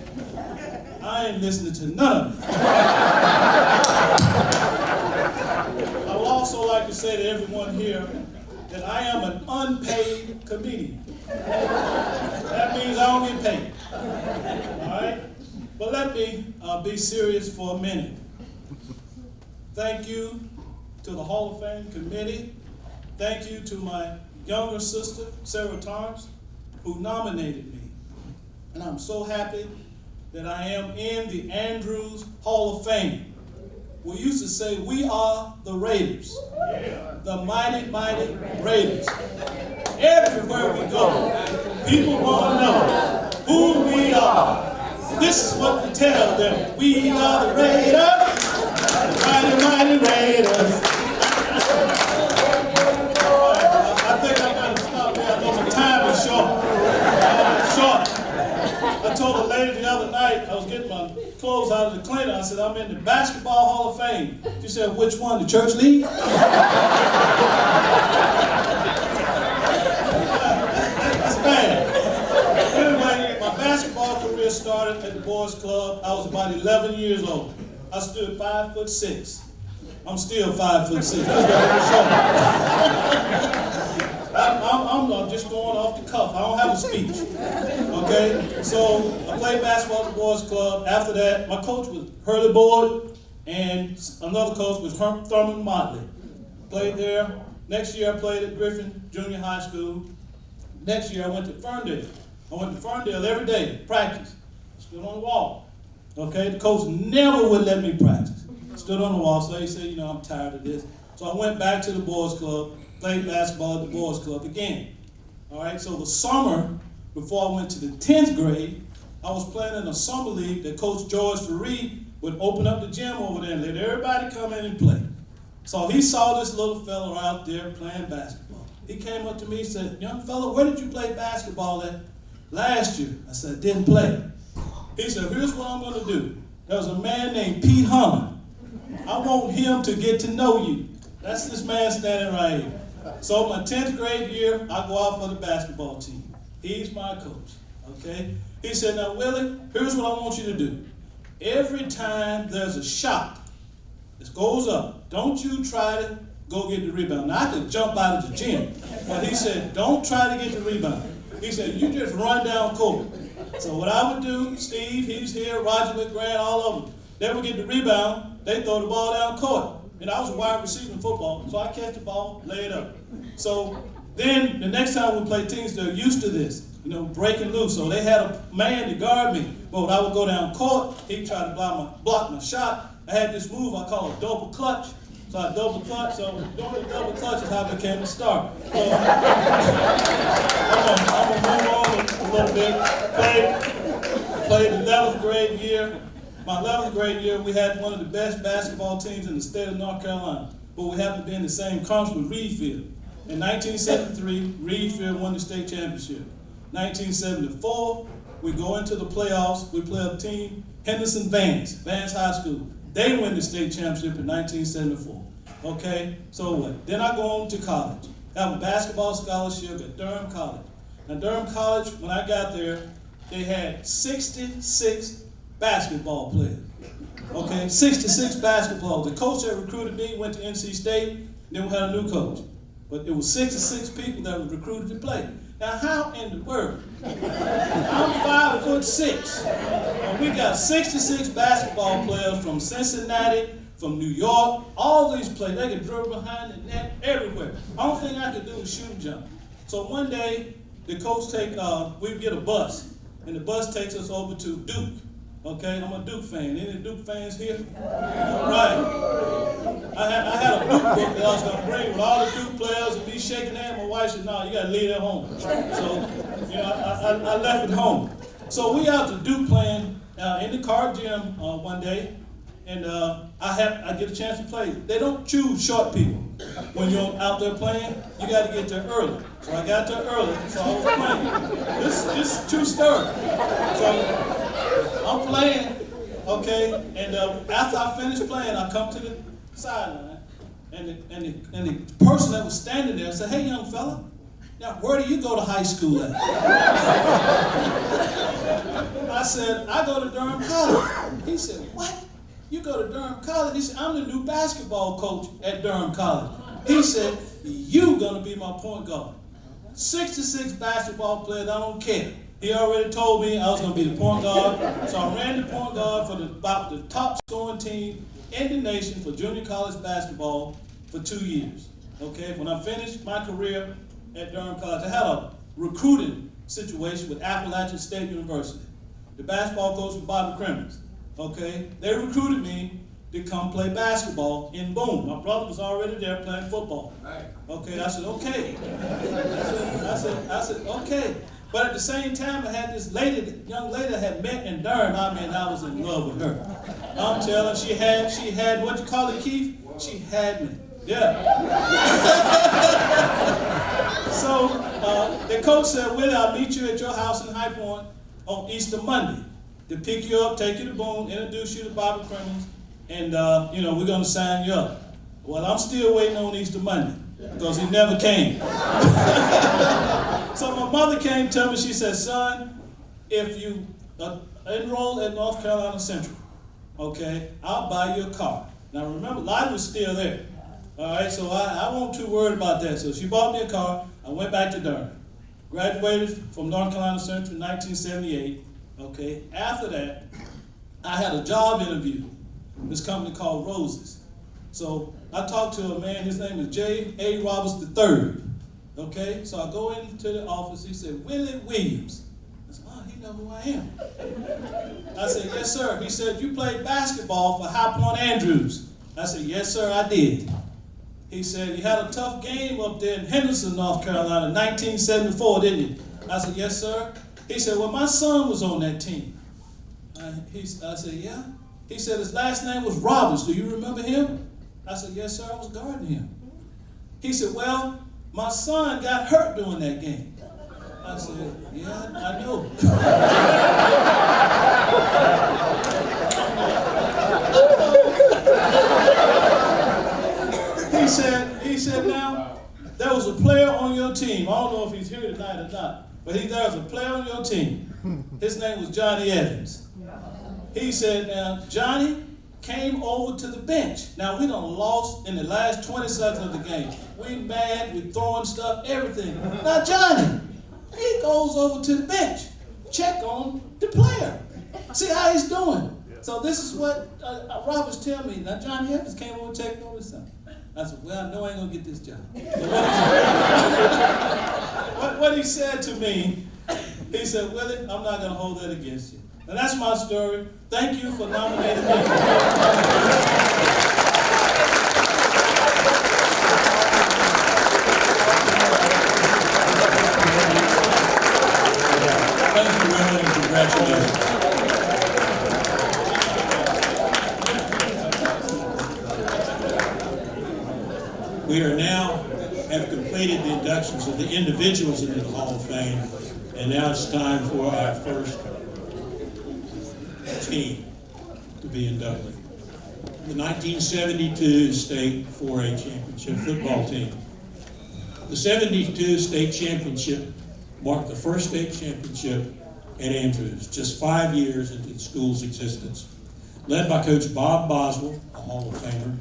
I ain't listening to none of it. I would also like to say to everyone here that I am an unpaid comedian. That means I don't get paid. All right? But let me be serious for a minute. Thank you to the Hall of Fame committee. Thank you to my younger sister, Sarah Torrance, who nominated me. And I'm so happy that I am in the Andrews Hall of Fame. We used to say, we are the Raiders. The mighty, mighty Raiders. Everywhere we go, people want to know who we are. This is what we tell them. We are the Raiders. The mighty, mighty Raiders. All right, I think I got to stop there. I know my time is short. I told a lady the other night, I was getting my clothes out of the cleaner. I said, I'm in the Basketball Hall of Fame. She said, which one, the church league? That's bad. Anyway, my basketball career started at the boys' club. I was about 11 years old. I stood 5'6". I'm still 5'6". I'm just going off the cuff. I don't have a speech. Okay? So I played basketball at the boys' club. After that, my coach was Hurley Boyd, and another coach was Thurman Motley. Played there. Next year I played at Griffin Junior High School. Next year I went to Ferndale. I went to Ferndale every day, practice. Stood on the wall. Okay? The coach never would let me practice. Stood on the wall, so he said, I'm tired of this. So I went back to the boys' club, played basketball at the boys' club again. All right, so the summer before I went to the 10th grade, I was playing in a summer league that Coach George Fareed would open up the gym over there and let everybody come in and play. So he saw this little fella out there playing basketball. He came up to me and said, young fella, where did you play basketball at last year? I said, I didn't play. He said, here's what I'm going to do. There was a man named Pete Hunter. I want him to get to know you. That's this man standing right here. So my 10th grade year, I go out for the basketball team. He's my coach, okay? He said, now, Willie, here's what I want you to do. Every time there's a shot that goes up, don't you try to go get the rebound. Now, I could jump out of the gym, but he said, don't try to get the rebound. He said, you just run down court. So what I would do, Steve, he's here, Roger McGrath, all of them, they would get the rebound, they throw the ball down court. And I was a wide receiver in football, so I catch the ball, lay it up. So then the next time we play teams, they're used to this, breaking loose. So they had a man to guard me. But when I would go down court, he'd try to block my shot. I had this move I call a double clutch. So I double clutch. So doing the double clutch is how I became a star. So I'm going to move on a little bit. Played the 11th grade year. My 11th grade year, we had one of the best basketball teams in the state of North Carolina, but we happened to be in the same conference with Reedfield. In 1973, Reedfield won the state championship. 1974, we go into the playoffs. We play a team, Henderson Vance High School. They win the state championship in 1974. Okay, so what? Then I go on to college. I have a basketball scholarship at Durham College. Now, Durham College, when I got there, they had 66 basketball players. Okay, 66 basketball. The coach that recruited me went to NC State, then we had a new coach. But it was 66 people that were recruited to play. Now, how in the world? I'm 5'6", and we got 66 basketball players from Cincinnati, from New York, all these players. They could dribble behind the net everywhere. Only thing I could do was shoot and jump. So one day, the coach we get a bus, and the bus takes us over to Duke. Okay, I'm a Duke fan. Any Duke fans here? Right. I had a Duke book that I was going to bring with all the Duke players and be shaking hands. My wife said, no, you got to leave it at home. So, I left it home. So we out to Duke playing in the car gym one day, and I get a chance to play. They don't choose short people. When you're out there playing, you got to get there early. So I got there early, so I was playing. This is true story. So I'm playing, okay, and after I finish playing, I come to the sideline, and the person that was standing there said, hey, young fella, Now, where do you go to high school at? I said, I go to Durham College. He said, what? You go to Durham College? He said, I'm the new basketball coach at Durham College. He said, you gonna be my point guard. 66 basketball players, I don't care. He already told me I was gonna be the point guard. So I ran the point guard for about the top scoring team in the nation for junior college basketball for 2 years. Okay, when I finished my career at Durham College, I had a recruiting situation with Appalachian State University. The basketball coach was Bobby Clements. Okay, they recruited me to come play basketball in Boone. My brother was already there playing football. Okay, I said, okay. I said, okay. But at the same time, I had this young lady I had met in Durham. I mean, I was in love with her. I'm telling, she had, what you call it, Keith? She had me. Yeah. So the coach said, Willie, I'll meet you at your house in High Point on Easter Monday to pick you up, take you to Boone, introduce you to Bobby Clements, and we're gonna sign you up. Well, I'm still waiting on Easter Monday because he never came. So my mother came to me, she said, son, if you enroll at North Carolina Central, okay, I'll buy you a car. Now remember, Lonnie was still there. All right, so I wasn't too worried about that. So she bought me a car. I went back to Durham. Graduated from North Carolina Central in 1978. Okay, after that, I had a job interview with this company called Roses. So I talked to a man, his name is J. A. Roberts III. Okay, so I go into the office, he said, Willie Williams. I said, oh, he know who I am. I said, yes, sir. He said, you played basketball for High Point Andrews. I said, yes, sir, I did. He said, you had a tough game up there in Henderson, North Carolina, 1974, didn't you? I said, yes, sir. He said, well, my son was on that team. I said, yeah. He said, his last name was Roberts. Do you remember him? I said, yes, sir, I was guarding him. He said, well, my son got hurt during that game. I said, yeah, I know. He said, now, there was a player on your team. I don't know if he's here tonight or not, but there was a player on your team. His name was Johnny Evans. He said, now, Johnny came over to the bench. Now, we done lost in the last 20 seconds of the game. We mad, we throwing stuff, everything. Now, Johnny, he goes over to the bench, check on the player, see how he's doing. So this is what Roberts tell me. Now, Johnny Evans came over and checked on his son. I said, well, I know I ain't gonna get this job. What he said to me, he said, Willie, I'm not gonna hold that against you. And that's my story. Thank you for nominating me. Thank you, Willie, and congratulations. We are now have completed the inductions of the individuals into the Hall of Fame, and now it's time for our first team to be inducted. The 1972 State 4A Championship football team. The 72 State Championship marked the first state championship at Andrews, just 5 years into the school's existence. Led by Coach Bob Boswell, a Hall of Famer,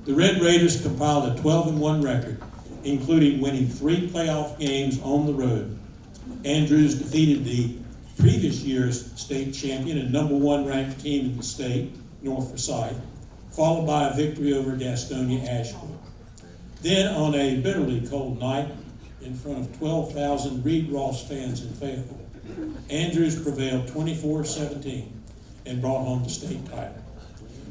the Red Raiders compiled a 12-1 record, including winning 3 playoff games on the road. Andrews defeated the previous year's state champion and #1 ranked team in the state, North Forsyth, followed by a victory over Gastonia Asheville. Then, on a bitterly cold night, in front of 12,000 Reed Ross fans in Fayetteville, Andrews prevailed 24-17 and brought home the state title.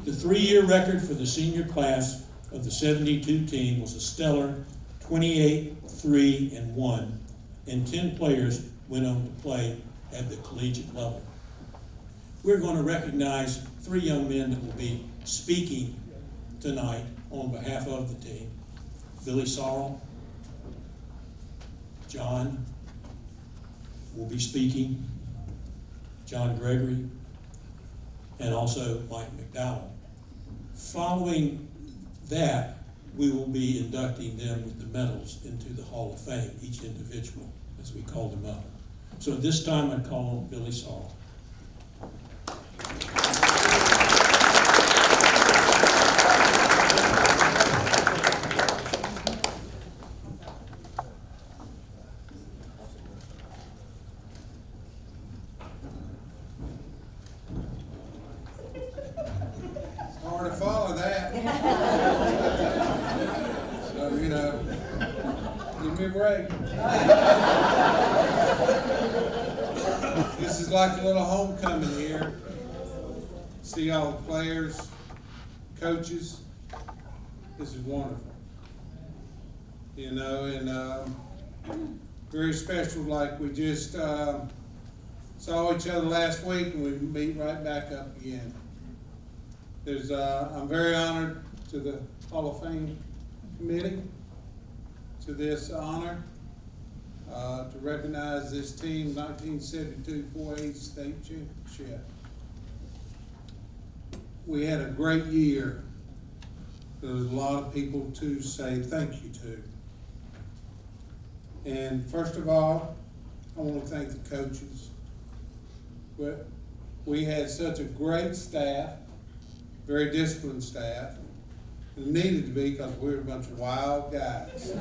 The 3-year record for the senior class of the 72 team was a stellar 28-3-1, and 10 players went on to play at the collegiate level. We're going to recognize 3 young men that will be speaking tonight on behalf of the team. Billy Saul, John will be speaking, John Gregory, and also Mike McDowell. Following that, we will be inducting them with the medals into the Hall of Fame, each individual, as we call them up. So at this time, I call on Billy Saul. Hard to follow that. So, give me a break. This is like a little homecoming here. See all the players, coaches. This is wonderful. And very special, like we just saw each other last week, and we meet right back up again. I'm very honored to the Hall of Fame committee, to this honor, to recognize this team 1972 4A state championship. We had a great year. There's a lot of people to say thank you to. And first of all, I want to thank the coaches. We had such a great staff, very disciplined staff. It needed to be because we were a bunch of wild guys.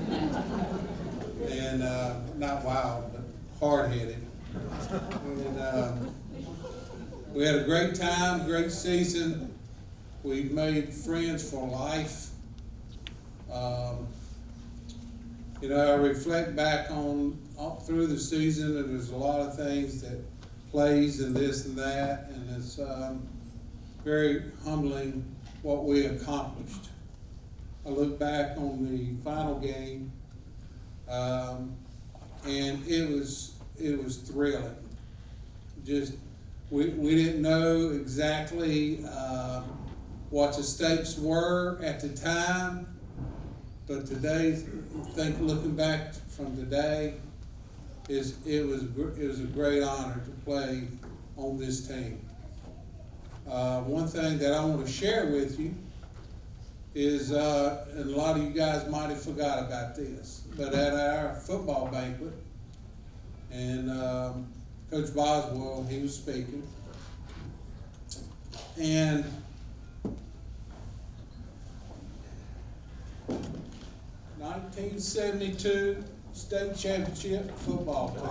And not wild, but hard-headed. And we had a great time, great season. We made friends for life. I reflect back on through the season, and there's a lot of things that plays and this and that, and it's very humbling what we accomplished. I look back on the final game, and it was thrilling. Just we didn't know exactly what the stakes were at the time, but today, looking back from today, it was a great honor to play on this team. One thing that I want to share with you is, and a lot of you guys might have forgot about this, but at our football banquet, and Coach Boswell, he was speaking, and '72 state championship football team.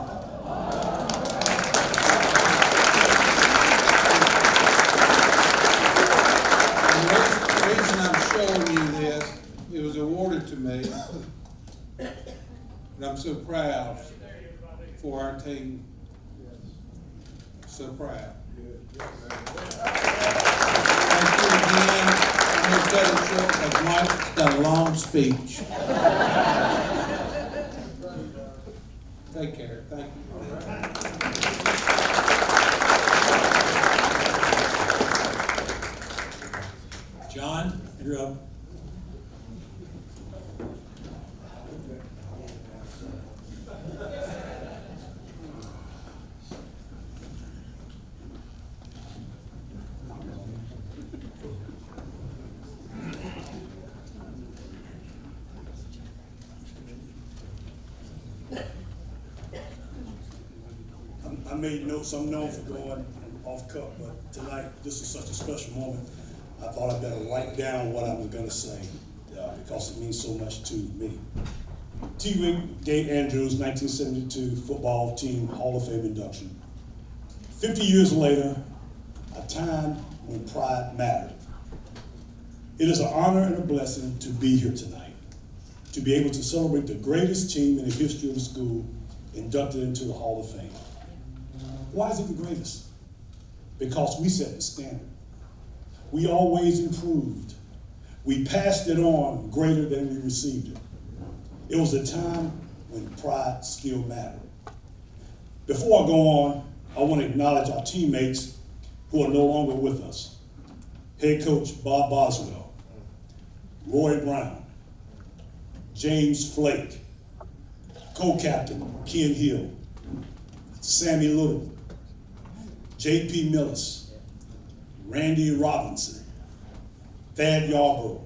The reason I'm showing you this, it was awarded to me, and I'm so proud for our team. So proud. Thank you again. I'm going to cut it short because Mike's got a long speech. Take care. Thank you. John, you're up. I made notes. I'm known for going off cuff, but tonight, this is such a special moment. I thought I'd better write down what I'm gonna say, because it means so much to me. TWA Dave Andrews, 1972 Football Team Hall of Fame induction. 50 years later, a time when pride mattered. It is an honor and a blessing to be here tonight, to be able to celebrate the greatest team in the history of the school inducted into the Hall of Fame. Why is it the greatest? Because we set the standard. We always improved. We passed it on greater than we received it. It was a time when pride still mattered. Before I go on, I want to acknowledge our teammates who are no longer with us. Head coach Bob Boswell, Roy Brown, James Flake, co-captain Ken Hill, Sammy Little, J.P. Millis, Randy Robinson, Thad Yarborough,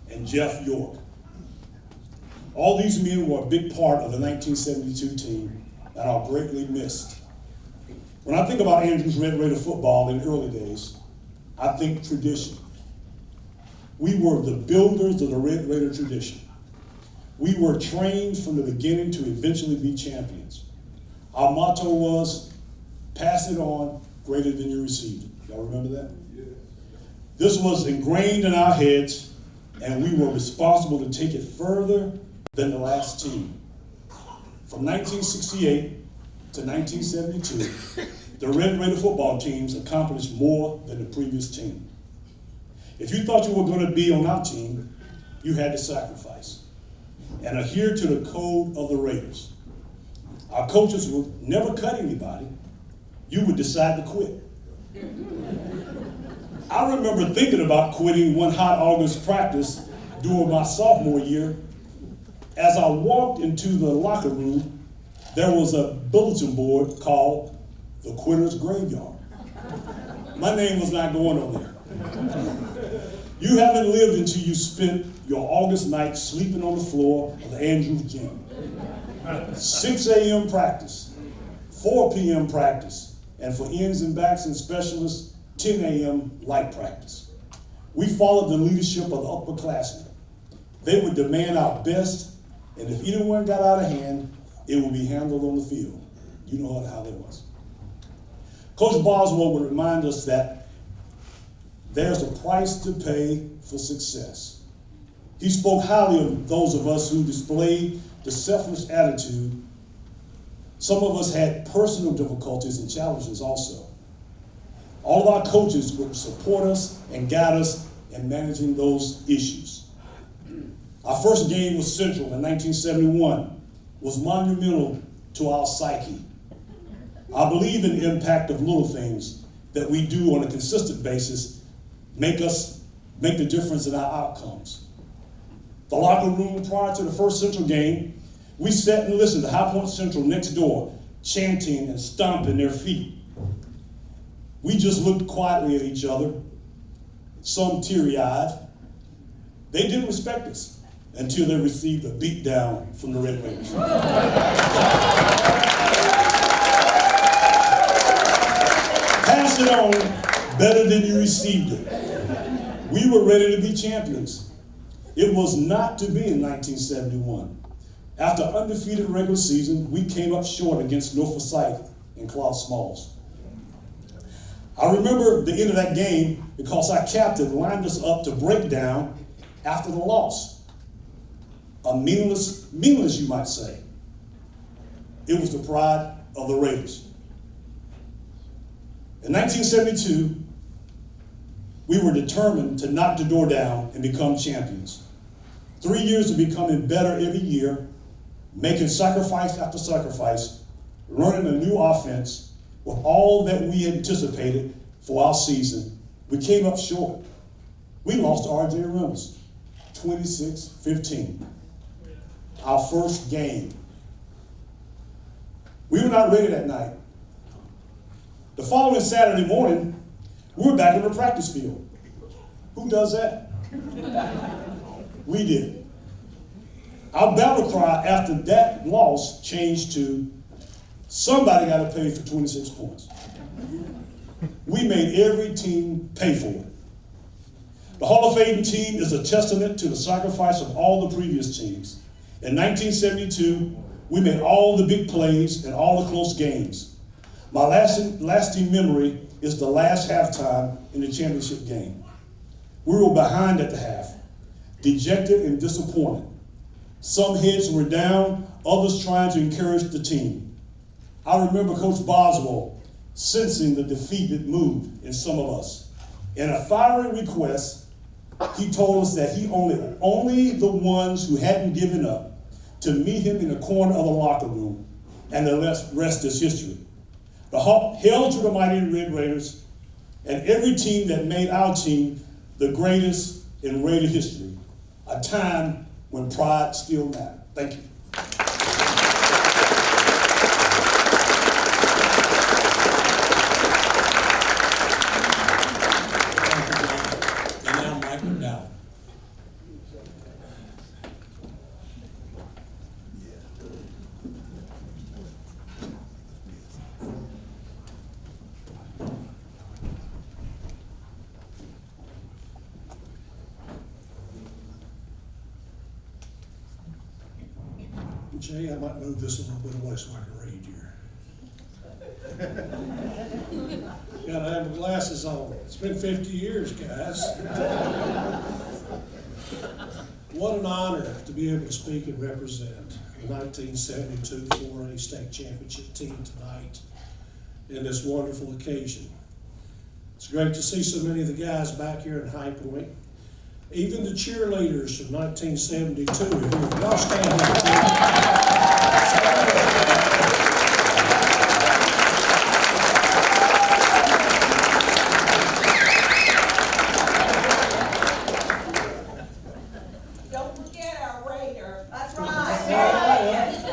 and Jeff York. All these men were a big part of the 1972 team and are greatly missed. When I think about Andrews Red Raider football in the early days, I think tradition. We were the builders of the Red Raider tradition. We were trained from the beginning to eventually be champions. Our motto was, pass it on greater than you received it. Y'all remember that? This was ingrained in our heads, and we were responsible to take it further than the last team. From 1968 to 1972, the Red Raider football teams accomplished more than the previous team. If you thought you were going to be on our team, you had to sacrifice and adhere to the code of the Raiders. Our coaches would never cut anybody. You would decide to quit. I remember thinking about quitting one hot August practice during my sophomore year. As I walked into the locker room, there was a bulletin board called the Quitter's Graveyard. My name was not going on there. You haven't lived until you spent your August night sleeping on the floor of the Andrews gym. 6 a.m. practice, 4 p.m. practice, and for ends and backs and specialists, 10 a.m. light practice. We followed the leadership of the upperclassmen. They would demand our best, and if anyone got out of hand, it would be handled on the field. You know how that was. Coach Boswell would remind us that there's a price to pay for success. He spoke highly of those of us who displayed the selfless attitude. Some of us had personal difficulties and challenges also. All of our coaches would support us and guide us in managing those issues. Our first game with Central in 1971 was monumental to our psyche. I believe in the impact of little things that we do on a consistent basis make the difference in our outcomes. The locker room prior to the first Central game, we sat and listened to High Point Central next door, chanting and stomping their feet. We just looked quietly at each other, some teary-eyed. They didn't respect us until they received a beat down from the Red Raiders. Pass it on better than you received it. We were ready to be champions. It was not to be in 1971. After undefeated regular season, we came up short against Norfolk Forsyth and Claude Smalls. I remember the end of that game because our captain lined us up to break down after the loss. A meaningless you might say. It was the pride of the Raiders. In 1972, we were determined to knock the door down and become champions. 3 years of becoming better every year, making sacrifice after sacrifice, learning a new offense with all that we anticipated for our season. We came up short. We lost to R.J. Reynolds, 26-15. Our first game. We were not ready that night. The following Saturday morning, we were back in the practice field. Who does that? We did. Our battle cry after that loss changed to, somebody got to pay for 26 points. We made every team pay for it. The Hall of Fame team is a testament to the sacrifice of all the previous teams. In 1972, we made all the big plays and all the close games. My lasting memory is the last halftime in the championship game. We were behind at the half, dejected and disappointed. Some heads were down, others trying to encourage the team. I remember Coach Boswell sensing the defeat that moved in some of us. In a fiery request, he told us that he only the ones who hadn't given up to meet him in the corner of the locker room, and the rest is history. Hail to the mighty Red Raiders and every team that made our team the greatest in Raider history, a time when pride still mattered. Thank you. Jay, I might move this a little bit away so I can read here. Gotta have my glasses on. It's been 50 years, guys. What an honor to be able to speak and represent the 1972 4A state championship team tonight in this wonderful occasion. It's great to see so many of the guys back here in High Point. Even the cheerleaders from 1972 are here. Y'all stand up. Don't forget our Ritter. That's right.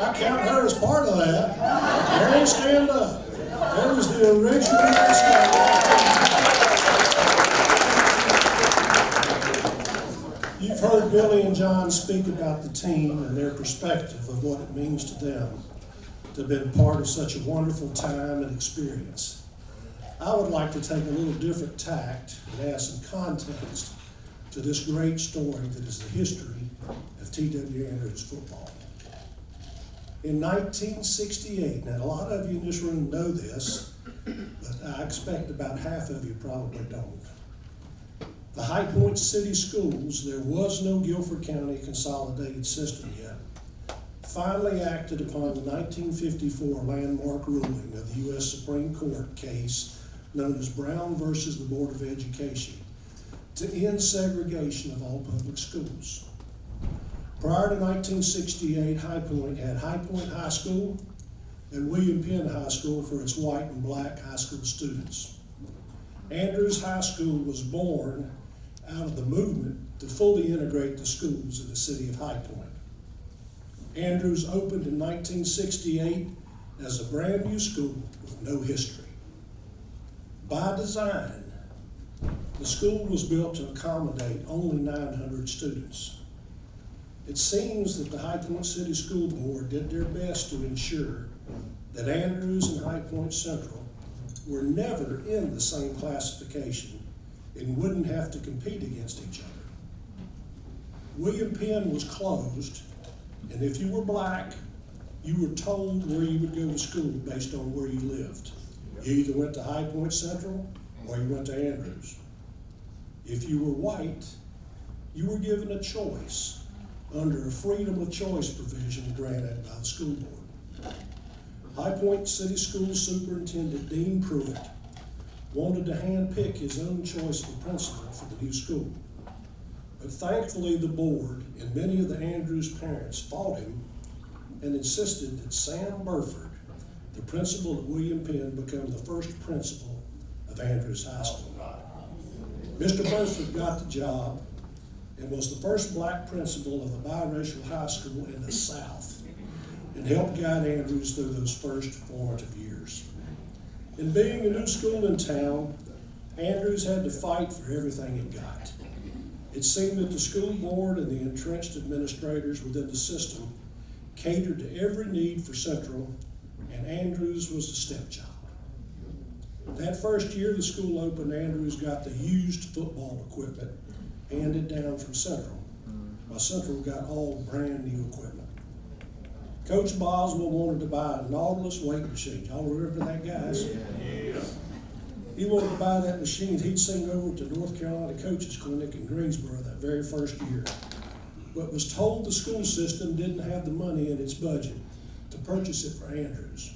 I count her as part of that. Mary, stand up. That was the original mascot. You've heard Billy and John speak about the team and their perspective of what it means to them to have been part of such a wonderful time and experience. I would like to take a little different tact and add some context to this great story that is the history of TWA Andrews football. In 1968, now a lot of you in this room know this, but I expect about half of you probably don't. The High Point City Schools, there was no Guilford County consolidated system yet, finally acted upon the 1954 landmark ruling of the U.S. Supreme Court case known as Brown versus the Board of Education to end segregation of all public schools. Prior to 1968, High Point had High Point High School and William Penn High School for its white and black high school students. Andrews High School was born out of the movement to fully integrate the schools in the city of High Point. Andrews opened in 1968 as a brand new school with no history. By design, the school was built to accommodate only 900 students. It seems that the High Point City School Board did their best to ensure that Andrews and High Point Central were never in the same classification and wouldn't have to compete against each other. William Penn was closed, and if you were black, you were told where you would go to school based on where you lived. You either went to High Point Central or you went to Andrews. If you were white, you were given a choice under a freedom of choice provision granted by the school board. High Point City School Superintendent Dean Pruitt wanted to handpick his own choice of principal for the new school. But thankfully the board and many of the Andrews parents fought him and insisted that Sam Burford, the principal at William Penn, become the first principal of Andrews High School. Mr. Burford got the job and was the first black principal of a biracial high school in the South and helped guide Andrews through those first formative years. In being a new school in town, Andrews had to fight for everything it got. It seemed that the school board and the entrenched administrators within the system catered to every need for Central, and Andrews was the stepchild. That first year the school opened, Andrews got the used football equipment handed down from Central, while Central got all brand new equipment. Coach Boswell wanted to buy a Nautilus weight machine. Y'all remember that, guys? Yeah. He wanted to buy that machine. He'd seen over to North Carolina Coaches Clinic in Greensboro that very first year, but was told the school system didn't have the money in its budget to purchase it for Andrews.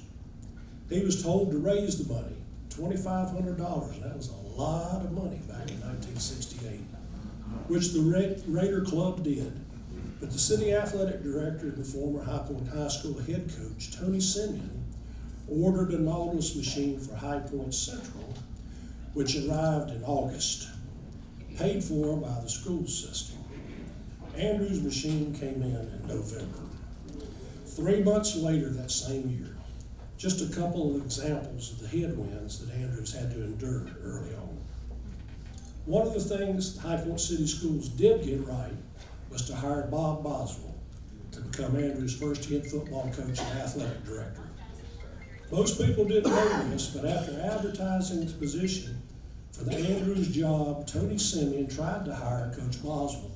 He was told to raise the money, $2,500, and that was a lot of money back in 1968, which the Raider Club did. But the city athletic director and the former High Point High School head coach, Tony Simeon, ordered a Nautilus machine for High Point Central, which arrived in August, paid for by the school system. Andrews' machine came in November. 3 months later that same year, just a couple of examples of the headwinds that Andrews had to endure early on. One of the things High Point City Schools did get right was to hire Bob Boswell to become Andrews' first head football coach and athletic director. Most people didn't know this, but after advertising the position for the Andrews job, Tony Simeon tried to hire Coach Boswell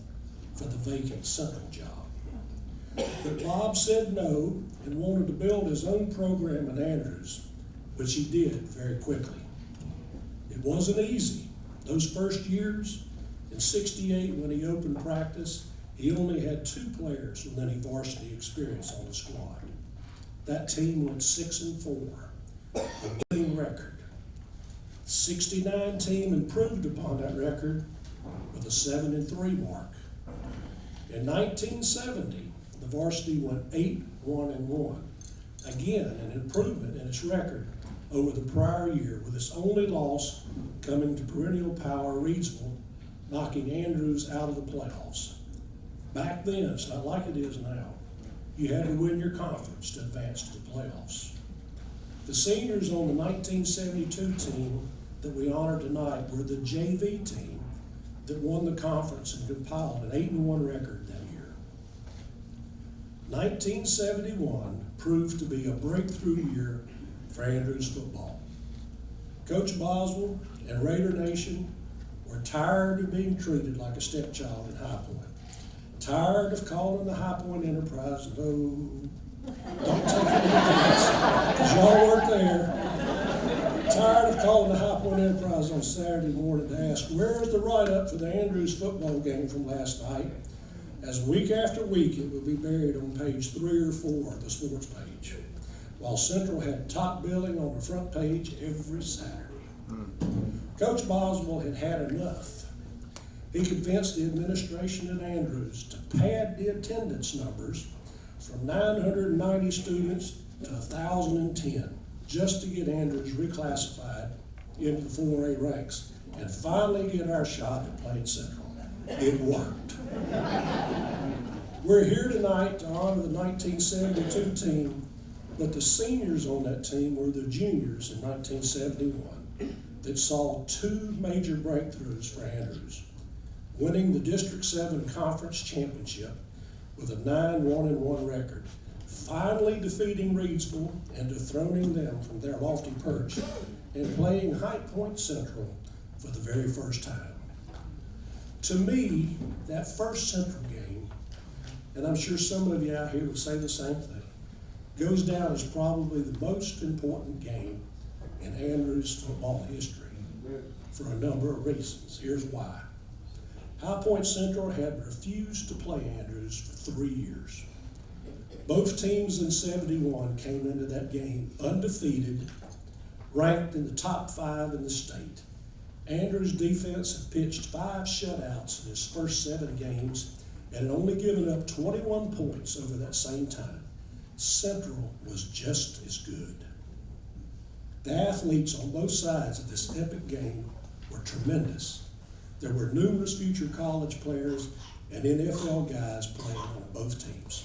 for the vacant Central job. But Bob said no and wanted to build his own program at Andrews, which he did very quickly. It wasn't easy. Those first years, in '68 when he opened practice, he only had 2 players with any varsity experience on the squad. That team went 6-4, a winning record. '69 team improved upon that record with a 7-3 mark. In 1970, the varsity went 8-1-1. Again, an improvement in its record over the prior year, with its only loss coming to perennial power Reidsville, knocking Andrews out of the playoffs. Back then, it's not like it is now. You had to win your conference to advance to the playoffs. The seniors on the 1972 team that we honor tonight were the JV team that won the conference and compiled an 8-1 record that year. 1971 proved to be a breakthrough year for Andrews football. Coach Boswell and Raider Nation were tired of being treated like a stepchild in High Point. Tired of calling the High Point Enterprise, no, don't take any offense, because y'all weren't there. Tired of calling the High Point Enterprise on Saturday morning to ask, where's the write-up for the Andrews football game from last night? As week after week, it would be buried on page 3 or 4 of the sports page, while Central had top billing on the front page every Saturday. Coach Boswell had had enough. He convinced the administration at Andrews to pad the attendance numbers from 990 students to 1,010, just to get Andrews reclassified into the 4A ranks and finally get our shot at playing Central. It worked. We're here tonight to honor the 1972 team, but the seniors on that team were the juniors in 1971 that saw 2 major breakthroughs for Andrews: winning the District 7 Conference Championship with a 9-1-1 record, finally defeating Reidsville and dethroning them from their lofty perch, and playing High Point Central for the very first time. To me, that first Central game, and I'm sure some of you out here will say the same thing, goes down as probably the most important game in Andrews football history for a number of reasons. Here's why. High Point Central had refused to play Andrews for 3 years. Both teams in '71 came into that game undefeated, ranked in the top 5 in the state. Andrews' defense had pitched 5 shutouts in his first 7 games and had only given up 21 points over that same time. Central was just as good. The athletes on both sides of this epic game were tremendous. There were numerous future college players and NFL guys playing on both teams.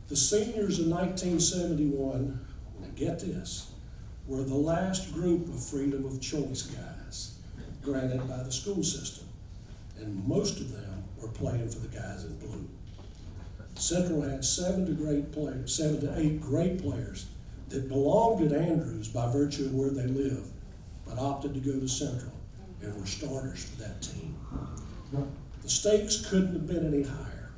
The seniors in 1971, now get this, were the last group of freedom of choice guys granted by the school system, and most of them were playing for the guys in blue. Central had 7 to 8 great players that belonged at Andrews by virtue of where they lived, but opted to go to Central and were starters for that team. The stakes couldn't have been any higher.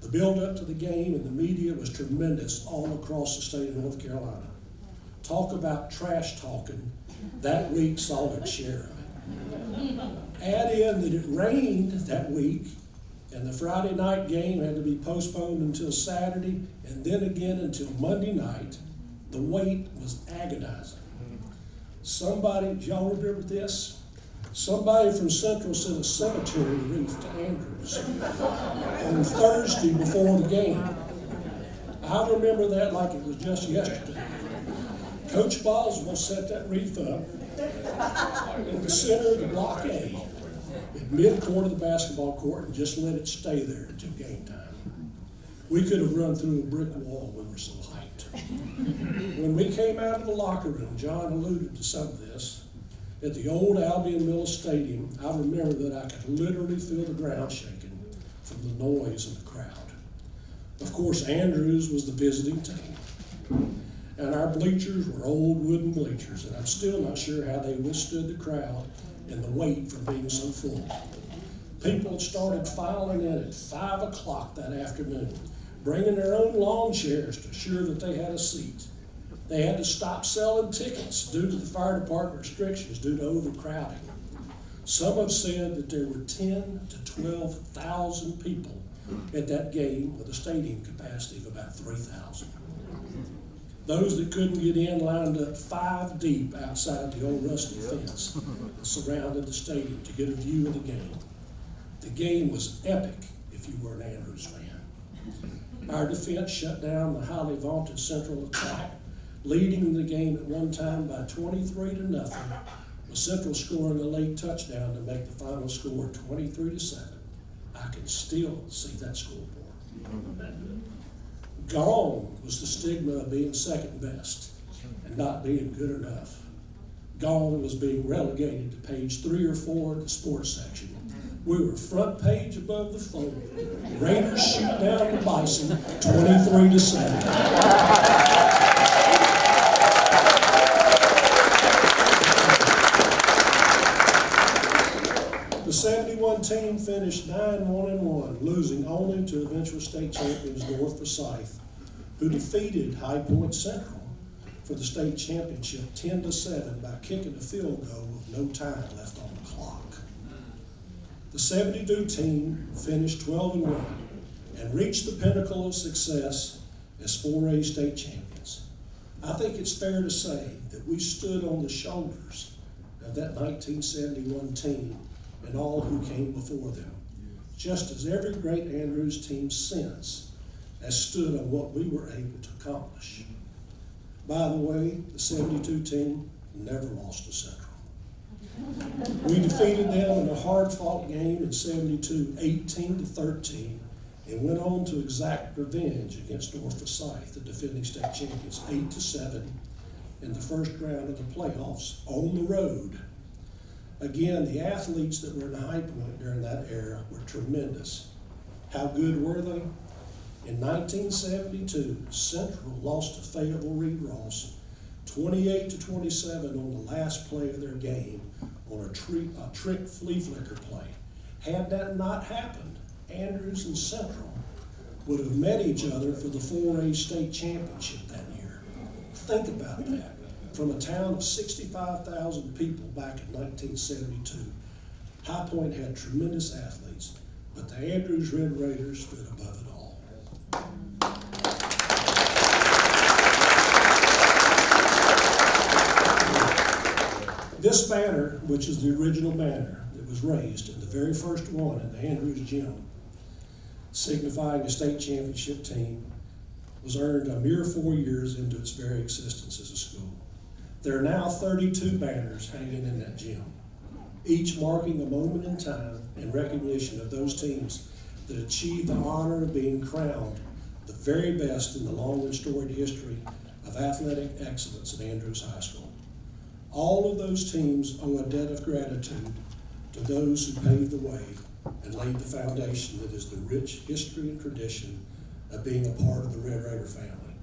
The build-up to the game and the media was tremendous all across the state of North Carolina. Talk about trash talking, that week saw its share of it. Add in that it rained that week, and the Friday night game had to be postponed until Saturday, and then again until Monday night. The wait was agonizing. Somebody, y'all remember this? Somebody from Central sent a cemetery wreath to Andrews on Thursday before the game. I remember that like it was just yesterday. Coach Boswell set that wreath up in the center of the Block A, at mid-court of the basketball court, and just let it stay there until game time. We could have run through a brick wall, we were so hyped. When we came out of the locker room, John alluded to some of this, at the old Albion Miller Stadium, I remember that I could literally feel the ground shaking from the noise and the crowd. Of course, Andrews was the visiting team, and our bleachers were old wooden bleachers, and I'm still not sure how they withstood the crowd and the wait for being so full. People started filing in at 5 o'clock that afternoon, bringing their own lawn chairs to assure that they had a seat. They had to stop selling tickets due to the fire department restrictions due to overcrowding. Some have said that there were 10 to 12,000 people at that game with a stadium capacity of about 3,000. Those that couldn't get in lined up 5 deep outside the old rusty fence that surrounded the stadium to get a view of the game. The game was epic if you were an Andrews fan. Our defense shut down the highly vaunted Central attack, leading the game at one time by 23-0, with Central scoring a late touchdown to make the final score 23-7. I can still see that scoreboard. Gone was the stigma of being second best and not being good enough. Gone was being relegated to page 3 or 4 in the sports section. We were front page above the fold. Raiders shoot down the Bison 23-7. The 71 team finished 9-1-1, losing only to eventual state champions North Forsyth, who defeated High Point Central for the state championship 10-7 by kicking a field goal with no time left on the clock. The 72 team finished 12-1 and reached the pinnacle of success as 4A state champions. I think it's fair to say that we stood on the shoulders of that 1971 team and all who came before them, just as every great Andrews team since has stood on what we were able to accomplish. By the way, the 72 team never lost to Central. We defeated them in a hard-fought game in 72, 18-13, and went on to exact revenge against North Forsyth, the defending state champions, 8-7 in the first round of the playoffs on the road. Again, the athletes that were in High Point during that era were tremendous. How good were they? In 1972, Central lost to Fayetteville Reed Ross 28-27 on the last play of their game on a trick flea flicker play. Had that not happened, Andrews and Central would have met each other for the 4A state championship that year. Think about that. From a town of 65,000 people back in 1972, High Point had tremendous athletes, but the Andrews Red Raiders stood above it all. This banner, which is the original banner that was raised in the very first one in the Andrews Gym, signifying a state championship team, was earned a mere 4 years into its very existence as a school. There are now 32 banners hanging in that gym, each marking a moment in time in recognition of those teams that achieved the honor of being crowned the very best in the long and storied history of athletic excellence at Andrews High School. All of those teams owe a debt of gratitude to those who paved the way and laid the foundation that is the rich history and tradition of being a part of the Red Raider family.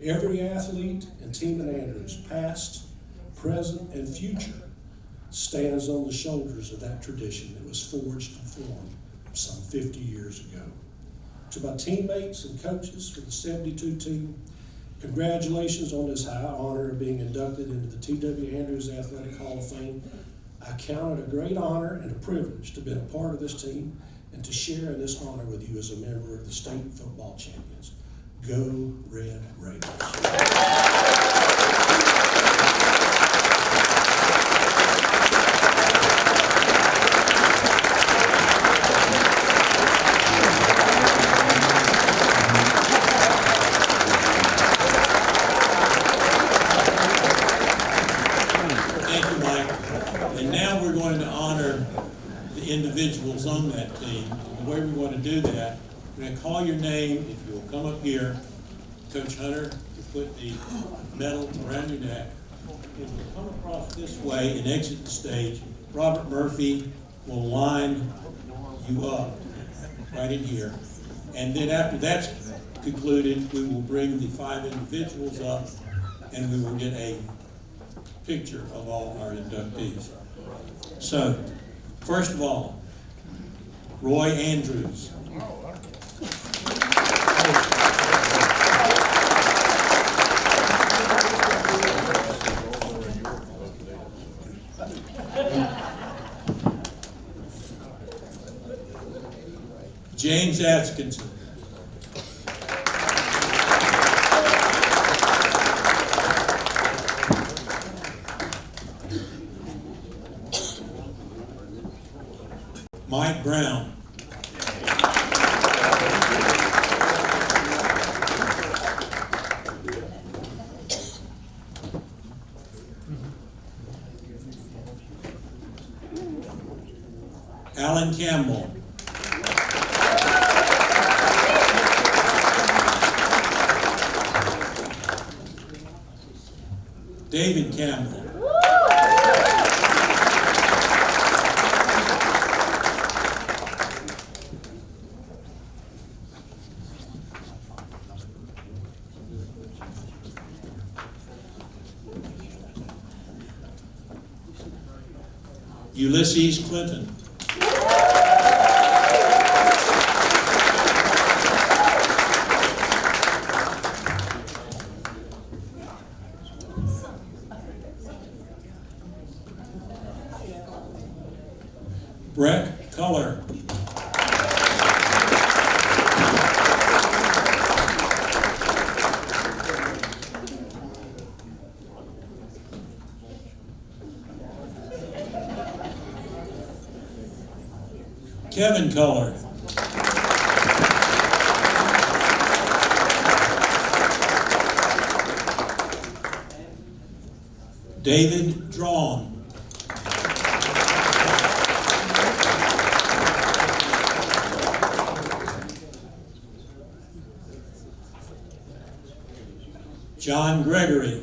Every athlete and team at Andrews, past, present, and future, stands on the shoulders of that tradition that was forged and formed some 50 years ago. To my teammates and coaches for the 72 team, congratulations on this high honor of being inducted into the TWA Andrews Athletic Hall of Fame. I count it a great honor and a privilege to be a part of this team and to share in this honor with you as a member of the state football champions. Go Red Raiders. Thank you, Mike. And now we're going to honor the individuals on that team. The way we want to do that, I'm going to call your name. If you'll come up here, Coach Hunter, to put the medal around your neck. If you'll come across this way and exit the stage, Robert Murphy will line you up right in here. And then after that's concluded, we will bring the 5 individuals up and we will get a picture of all our inductees. So, first of all, Roy Andrews. James Atkinson. Mike Brown. Alan Campbell. David Campbell. Ulysses Clinton. Brett Culler. Kevin Culler. David Drawn. John Gregory.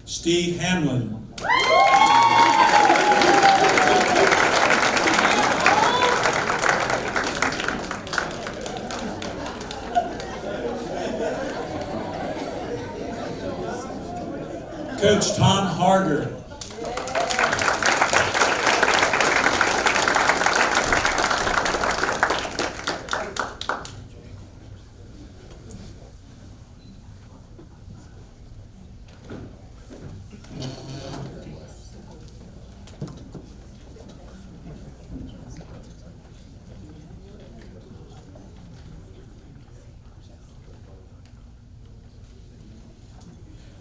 Steve Hamlin. Coach Tom Harger.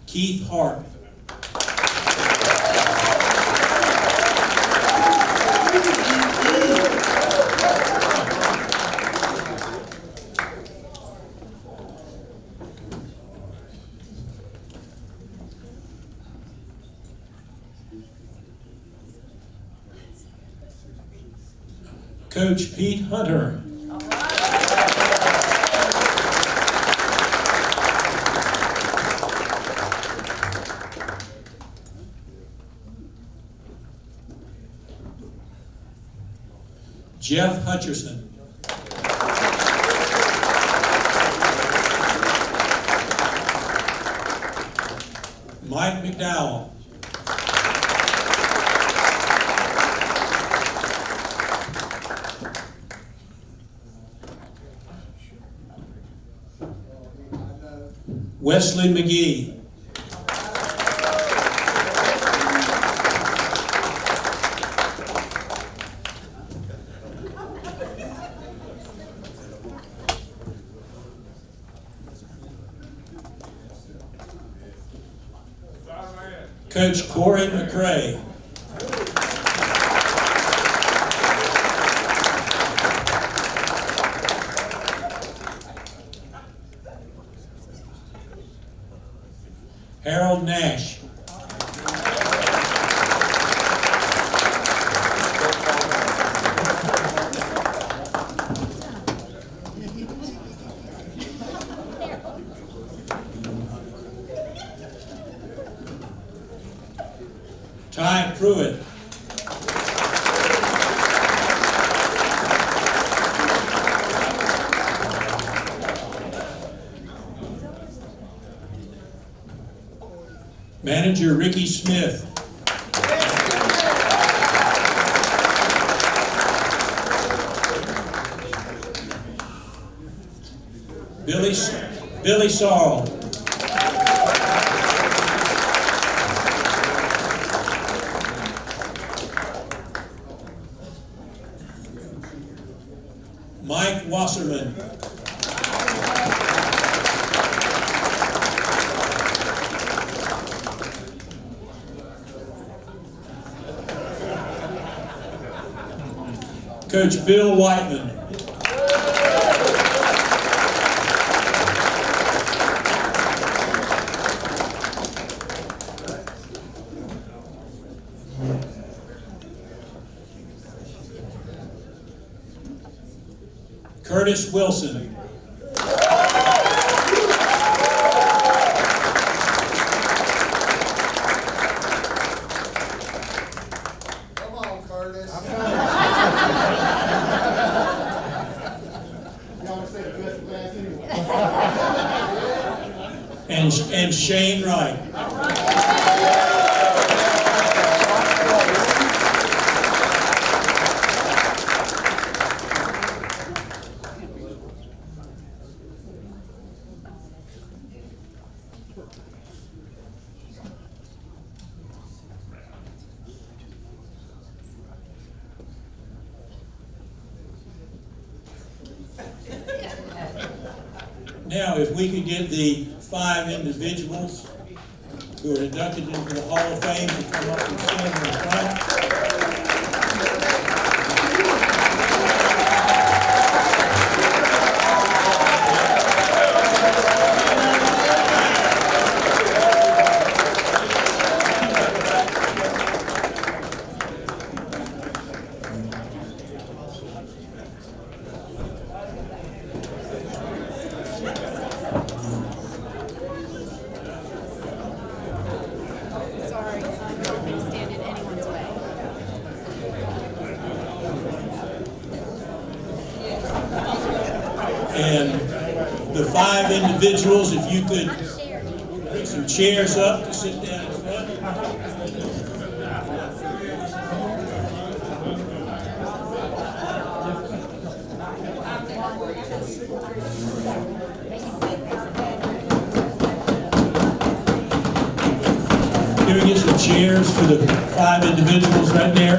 Keith Hart. Coach Pete Hunter. Jeff Hutcherson. Mike McDowell. Wesley McGee. Coach Corey McCray. Harold Nash. Ty Pruitt. Manager Ricky Smith. Billy Saul. Mike Wasserman. Coach Bill Whiteman. Curtis Wilson. Come on, Curtis. And Shane Wright. Now, if we could get the 5 individuals who are inducted into the Hall of Fame to come up and stand in front. Sorry, I'm not going to stand in anyone's way. And the 5 individuals, if you could bring some chairs up to sit down in front. Can we get some chairs for the 5 individuals right there?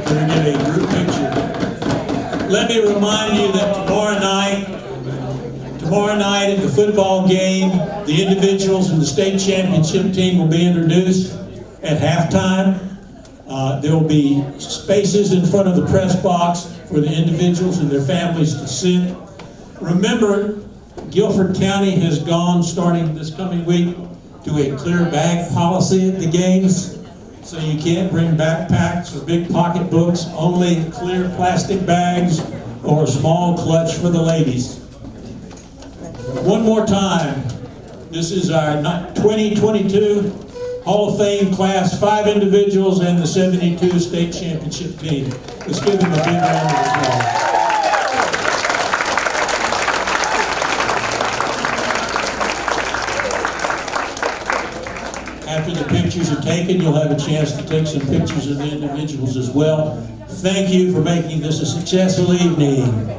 We're going to get a group picture. Let me remind you that tomorrow night at the football game, the individuals in the state championship team will be introduced at halftime. There will be spaces in front of the press box for the individuals and their families to sit. Remember, Guilford County has gone, starting this coming week, to a clear bag policy at the games. So you can't bring backpacks or big pocketbooks, only clear plastic bags or a small clutch for the ladies. One more time, this is our 2022 Hall of Fame class, 5 individuals and the 72 state championship team. Let's give them a big round of applause. After the pictures are taken, you'll have a chance to take some pictures of the individuals as well. Thank you for making this a successful evening.